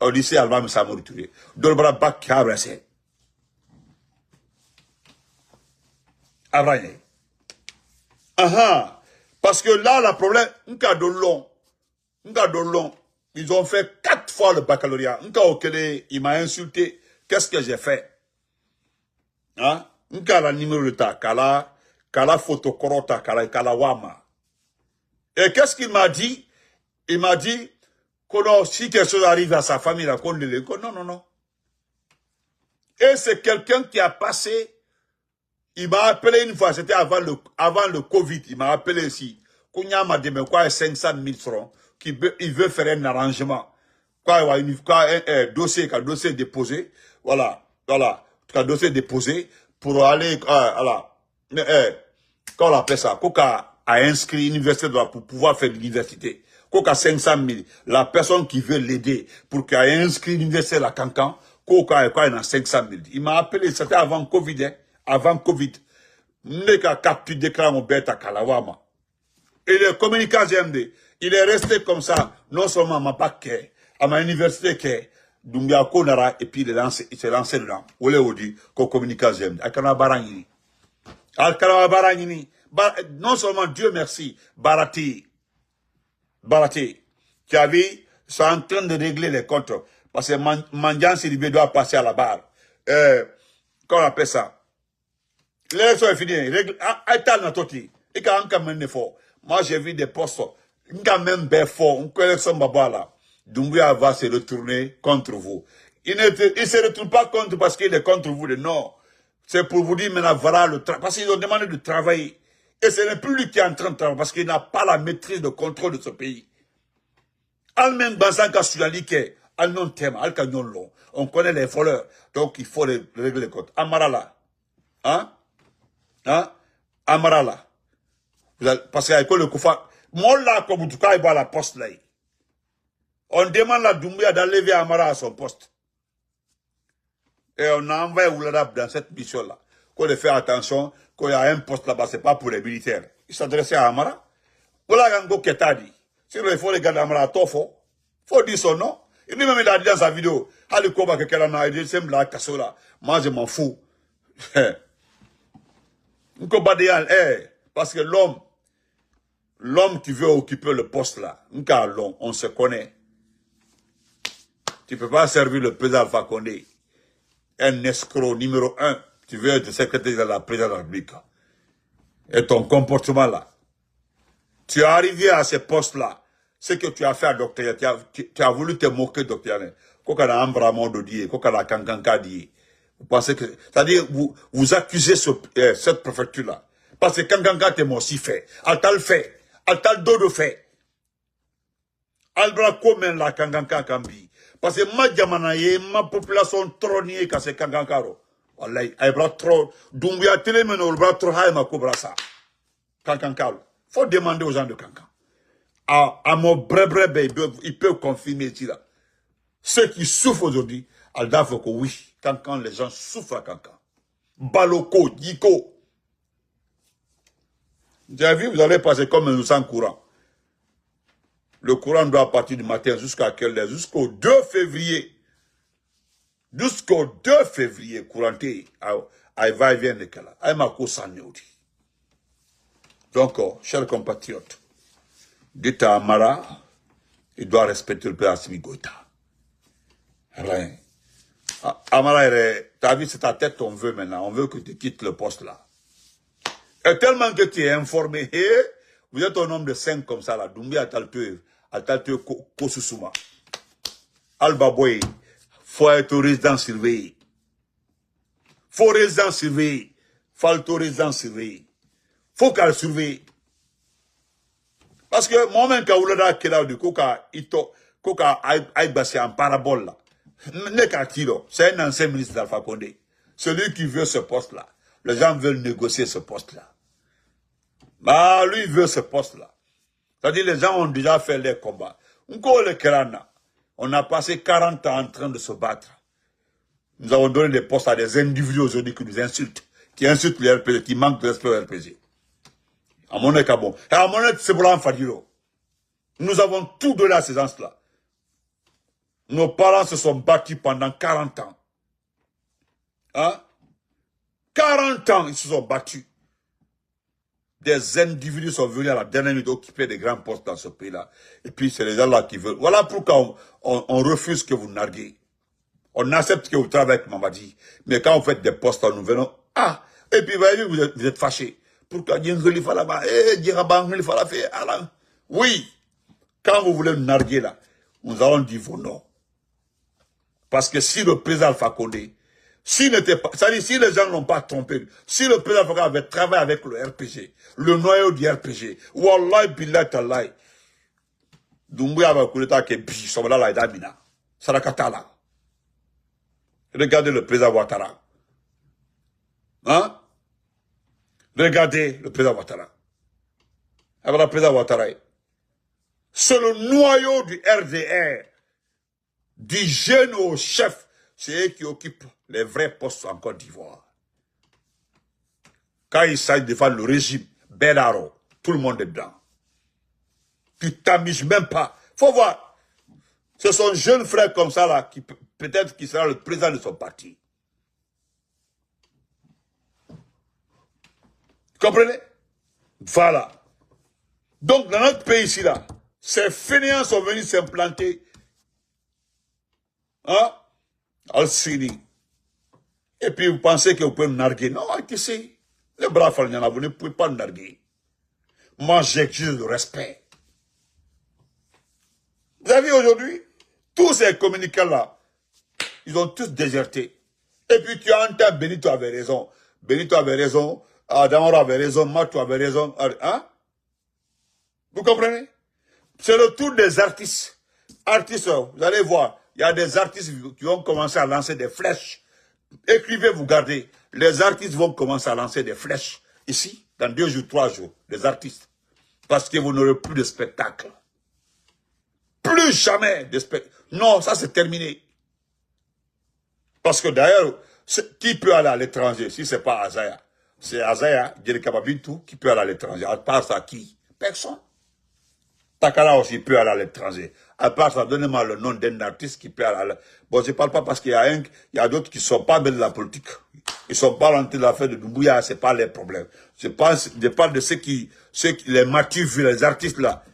Au lycée Alma Samouri Touré. Dolbra bac qui a abracé. Abraham. Parce que là, le problème, ils ont fait 4 fois le baccalauréat. Il m'a insulté. Qu'est-ce que j'ai fait? Hein? La numéro de ta, kala photo korota, kala wama. Et qu'est-ce qu'il m'a dit? Il m'a dit, que si quelque chose arrive à sa famille, qu'on ne le non. Et c'est quelqu'un qui a passé. Il m'a appelé une fois, c'était avant le Covid, il m'a appelé ici. Kounya m'a dit, mais quoi, 500 000 francs, il veut faire un arrangement. Un dossier déposé, voilà, un dossier déposé pour aller, quand on appelle ça, Koka a inscrit l'université pour pouvoir faire l'université. Koka 500 000, la personne qui veut l'aider pour qu'il ait inscrit l'université à Cancan, Koka a 500 000. Il m'a appelé, c'était avant Covid, hein. Avant Covid, Neka capture déclare mon bête à Kalawama. Et le communicant GMD, il est resté comme ça, non seulement à ma bac, à ma université, Doumbia Konara, et puis il s'est lancé dedans. Olé Odi, qu'au communicant GMD. Alkana Barangini. Alkana Barangini. Non seulement Dieu merci, Barati, qui avait, sont en train de régler les comptes. Parce que Mandian Sidibé doit passer à la barre. Qu'on appelle ça? L'élection est finie. Moi, j'ai vu des postes. Même Doumbouya va se retourner contre vous. Il ne se retourne pas contre parce qu'il est contre vous. Non. C'est pour vous dire, maintenant, voilà le travail. Parce qu'ils ont demandé de travailler. Et ce n'est plus lui qui est en train de travailler parce qu'il n'a pas la maîtrise de contrôle de ce pays. Al-même Bansanka Sudalike, Al-non Tema, Al-Kagnon on connaît les voleurs. Donc, il faut régler les comptes. Amarala. Amarala. Parce qu'avec le Koufa, moi là, comme en tout cas, il va à la poste là. On demande à Doumbouya d'enlever Amara à son poste. Et on a envoyé Ouladab dans cette mission-là. Qu'on ait fait attention, qu'il y a un poste là-bas, c'est pas pour les militaires. Il s'adressait à Amara. Voilà Gango Ketadi. Sinon, il faut les gars d'Amara Tofo. Il faut dire son nom. Il lui même il a dit dans sa vidéo, Ali Koba que quelqu'un a dit, c'est la Kassola. Moi, je m'en fous. Parce que l'homme qui veut occuper le poste là, on se connaît. Tu ne peux pas servir le président Alpha Condé. Un escroc numéro 1. Tu veux être secrétaire de la présidence de la République. Et ton comportement là. Tu es arrivé à ce poste là. Ce que tu as fait à Docteur, tu as voulu te moquer de Docteur. Kokana Ambra Mondodi, Kokana Kankanka dit. Vous pensez que, c'est-à-dire, vous accusez cette préfecture là. Parce que Kankanka t'es aussi fait. Altal fait. Altal dodo fait. Albra komen la Kankanka Kambi. Parce que ma jamanaye, ma population trop niée qu'à ce Kankankaro. Wallahi, aïbra trop. Doumbia télémeno, le bras trop haï ma cobra ça. Kankankaro. Faut demander aux gens de Kankan. À mon bré, ils peuvent confirmer ici là. Ceux qui souffrent aujourd'hui, Alda faut que oui. Kankan, les gens souffrent à Kankan. Baloko, Diko. Vous avez vu, vous allez passer comme un sang courant. Le courant doit partir du matin jusqu'à quelle heure? Jusqu'au 2 février. Jusqu'au 2 février, couranté, il va et vient de Kala. Donc, chers compatriotes, dites à Amara, il doit respecter le président Assimi Goïta. Rien. Amara, t'as vu, c'est ta tête qu'on veut maintenant. On veut que tu quittes le poste là. Et tellement que tu es informé, vous êtes un homme de 5 comme ça là. Doumbia Ataltue Kosusuma. Albaboy. Faut être résident surveillé. Faut résident surveillé. Faut résident surveillé. Faut qu'elle surveille. Parce que moi-même, quand vous l'avez dit, du Koka aïbasé en parabole là. C'est un ancien ministre d'Alpha Condé. Celui qui veut ce poste-là. Les gens veulent négocier ce poste-là. Bah, lui, il veut ce poste-là. C'est-à-dire, les gens ont déjà fait les combats. On a passé 40 ans en train de se battre. Nous avons donné des postes à des individus aujourd'hui qui nous insultent, qui insultent les RPG, qui manquent de respect au RPG. À mon bon. Et à mon c'est Boulan Fadiro. Nous avons tout donné à ces gens-là. Nos parents se sont battus pendant 40 ans. Hein? 40 ans, ils se sont battus. Des individus sont venus à la dernière minute occuper des grands postes dans ce pays-là. Et puis, c'est les gens-là qui veulent. Voilà pourquoi on refuse que vous narguez. On accepte que vous travaillez avec Mamadi. Mais quand vous faites des postes, nous venons. Ah! Et puis, vous êtes fâchés. Pourquoi oui! Quand vous voulez nous narguer là, nous allons dire vos noms. Parce que si le président Alpha Condé, c'est-à-dire si les gens n'ont pas trompé, si le président Alpha Condé avait travaillé avec le RPG, le noyau du RPG, Wallahi Billah Talai, Doumbouya va couler ta kebi, Sobala la Damina, Sarakatala. Regardez le président Ouattara. Hein? Regardez le président Ouattara. Alors le président Ouattara, c'est le noyau du RDR, du jeune au chef, c'est eux qui occupent les vrais postes en Côte d'Ivoire. Quand il s'agit de défendre le régime, Benaro, tout le monde est dedans. Tu t'amuses même pas. Faut voir. C'est son jeune frère comme ça là, qui peut-être qui sera le président de son parti. Vous comprenez? Voilà. Donc dans notre pays ici là, ces fainéants sont venus s'implanter. Hein? Al-Sini. Et puis vous pensez que vous pouvez me narguer. Non, qui c'est? Les braves Falniana, vous ne pouvez pas me narguer. Moi, j'exige le respect. Vous avez vu aujourd'hui, tous ces communicants-là, ils ont tous déserté. Et puis tu entends, Benito avait raison. Benito avait raison. Adamoro avait raison. Matou avait raison. Hein? Vous comprenez? C'est le tour des artistes. Artistes, vous allez voir, il y a des artistes qui vont commencer à lancer des flèches. Écrivez, vous gardez. Les artistes vont commencer à lancer des flèches. Ici, dans 2 jours, 3 jours, les artistes. Parce que vous n'aurez plus de spectacle. Plus jamais de spectacle. Non, ça c'est terminé. Parce que d'ailleurs, qui peut aller à l'étranger si ce n'est pas Azaya? C'est Azaya, Djerikababitou, qui peut aller à l'étranger. À part ça, qui? Personne. Takala aussi peut aller à l'étranger. À part ça, donnez-moi le nom d'un artiste qui peut aller à l'étranger. Bon, je ne parle pas parce qu'il y a d'autres qui ne sont pas bien de la politique. Ils ne sont pas rentrés dans l'affaire de Doumbouya, ce n'est pas les problèmes. Je parle de ceux qui les matures, les artistes là.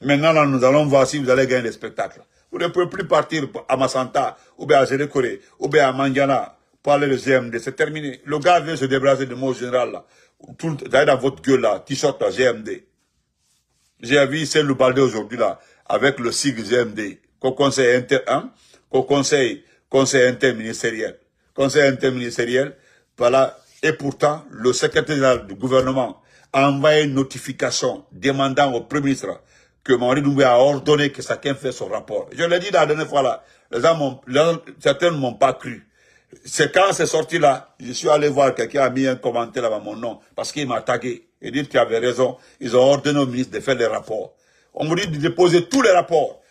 Maintenant, là, nous allons voir si vous allez gagner des spectacles. Vous ne pouvez plus partir à Massanta, ou bien à Zérékoré, ou bien à Mandiana, pour aller le GMD. C'est terminé. Le gars vient se débraser de mot général là. Vous avez dans votre gueule là, t-shirt à GMD. J'ai vu c'est le balde aujourd'hui là, avec le sigle GMD, qu'au conseil conseil interministériel. Conseil interministériel, voilà. Et pourtant, le secrétaire général du gouvernement a envoyé une notification demandant au Premier ministre que Mamadi Doumbouya a ordonné que chacun fait son rapport. Je l'ai dit la dernière fois là, certains ne m'ont pas cru. C'est quand c'est sorti là, je suis allé voir quelqu'un a mis un commentaire là-bas mon nom, parce qu'il m'a tagué. Et dit qu'il avait raison, ils ont ordonné au ministre de faire les rapports. On me dit de déposer tous les rapports.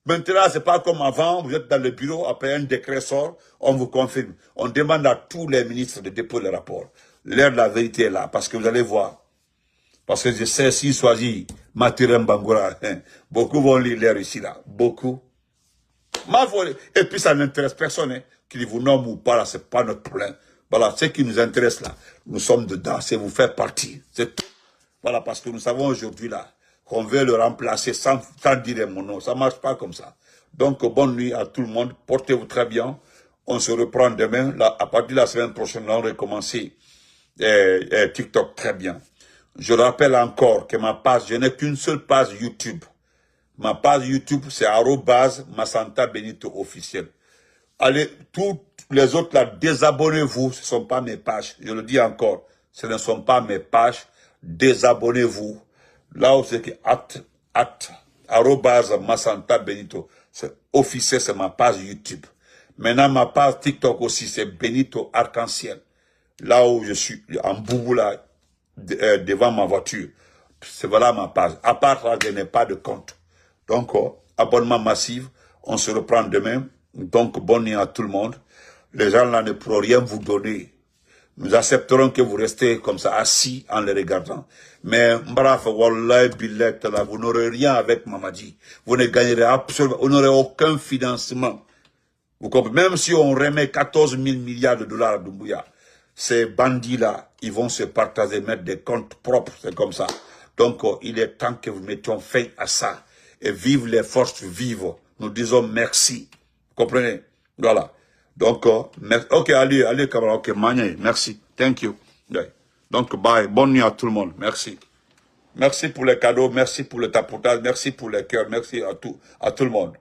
Maintenant, c'est pas comme avant, vous êtes dans le bureau, après un décret sort, on vous confirme. On demande à tous les ministres de déposer les rapports. L'heure de la vérité est là, parce que vous allez voir. Parce que je sais, s'il choisit Mathurin Bangoura, beaucoup vont lire l'air ici là. Beaucoup. Et puis ça n'intéresse personne, hein. Qu'il vous nomme ou pas, là, c'est pas notre problème. Voilà, ce qui nous intéresse là, nous sommes dedans, c'est vous faire partie. C'est tout. Voilà, parce que nous savons aujourd'hui là, qu'on veut le remplacer sans dire mon nom. Ça marche pas comme ça. Donc, bonne nuit à tout le monde. Portez-vous très bien. On se reprend demain. Là, à partir de la semaine prochaine, on va recommencer TikTok très bien. Je rappelle encore que ma page, je n'ai qu'une seule page YouTube. Ma page YouTube, c'est @Massanta Benito officiel. Allez, tous les autres là, désabonnez-vous. Ce ne sont pas mes pages. Je le dis encore. Ce ne sont pas mes pages. Désabonnez-vous. Là où c'est que @Massanta Benito. C'est officiel, c'est ma page YouTube. Maintenant, ma page TikTok aussi, c'est Benito Arc-en-Ciel. Là où je suis, en boubou là, devant ma voiture. C'est voilà ma page. À part ça, je n'ai pas de compte. Donc, abonnement massif. On se reprend demain. Donc, bonne nuit à tout le monde. Les gens là ne pourront rien vous donner. Nous accepterons que vous restez comme ça, assis en les regardant. Mais, bref, wallahi billet, là, vous n'aurez rien avec Mamadi. Vous ne gagnerez absolument, vous n'aurez aucun financement. Vous comprenez? Même si on remet 14 000 milliards de dollars à Doumbouya, ces bandits-là, ils vont se partager, mettre des comptes propres, c'est comme ça. Donc, il est temps que vous mettions fin à ça. Et vive les forces vives. Nous disons merci. Vous comprenez? Voilà. Donc, ok, allez, camarade, ok, Magne, merci. Thank you. Donc, bye. Bonne nuit à tout le monde. Merci. Merci pour les cadeaux, merci pour le tapotage, merci pour les cœurs, merci à tout le monde.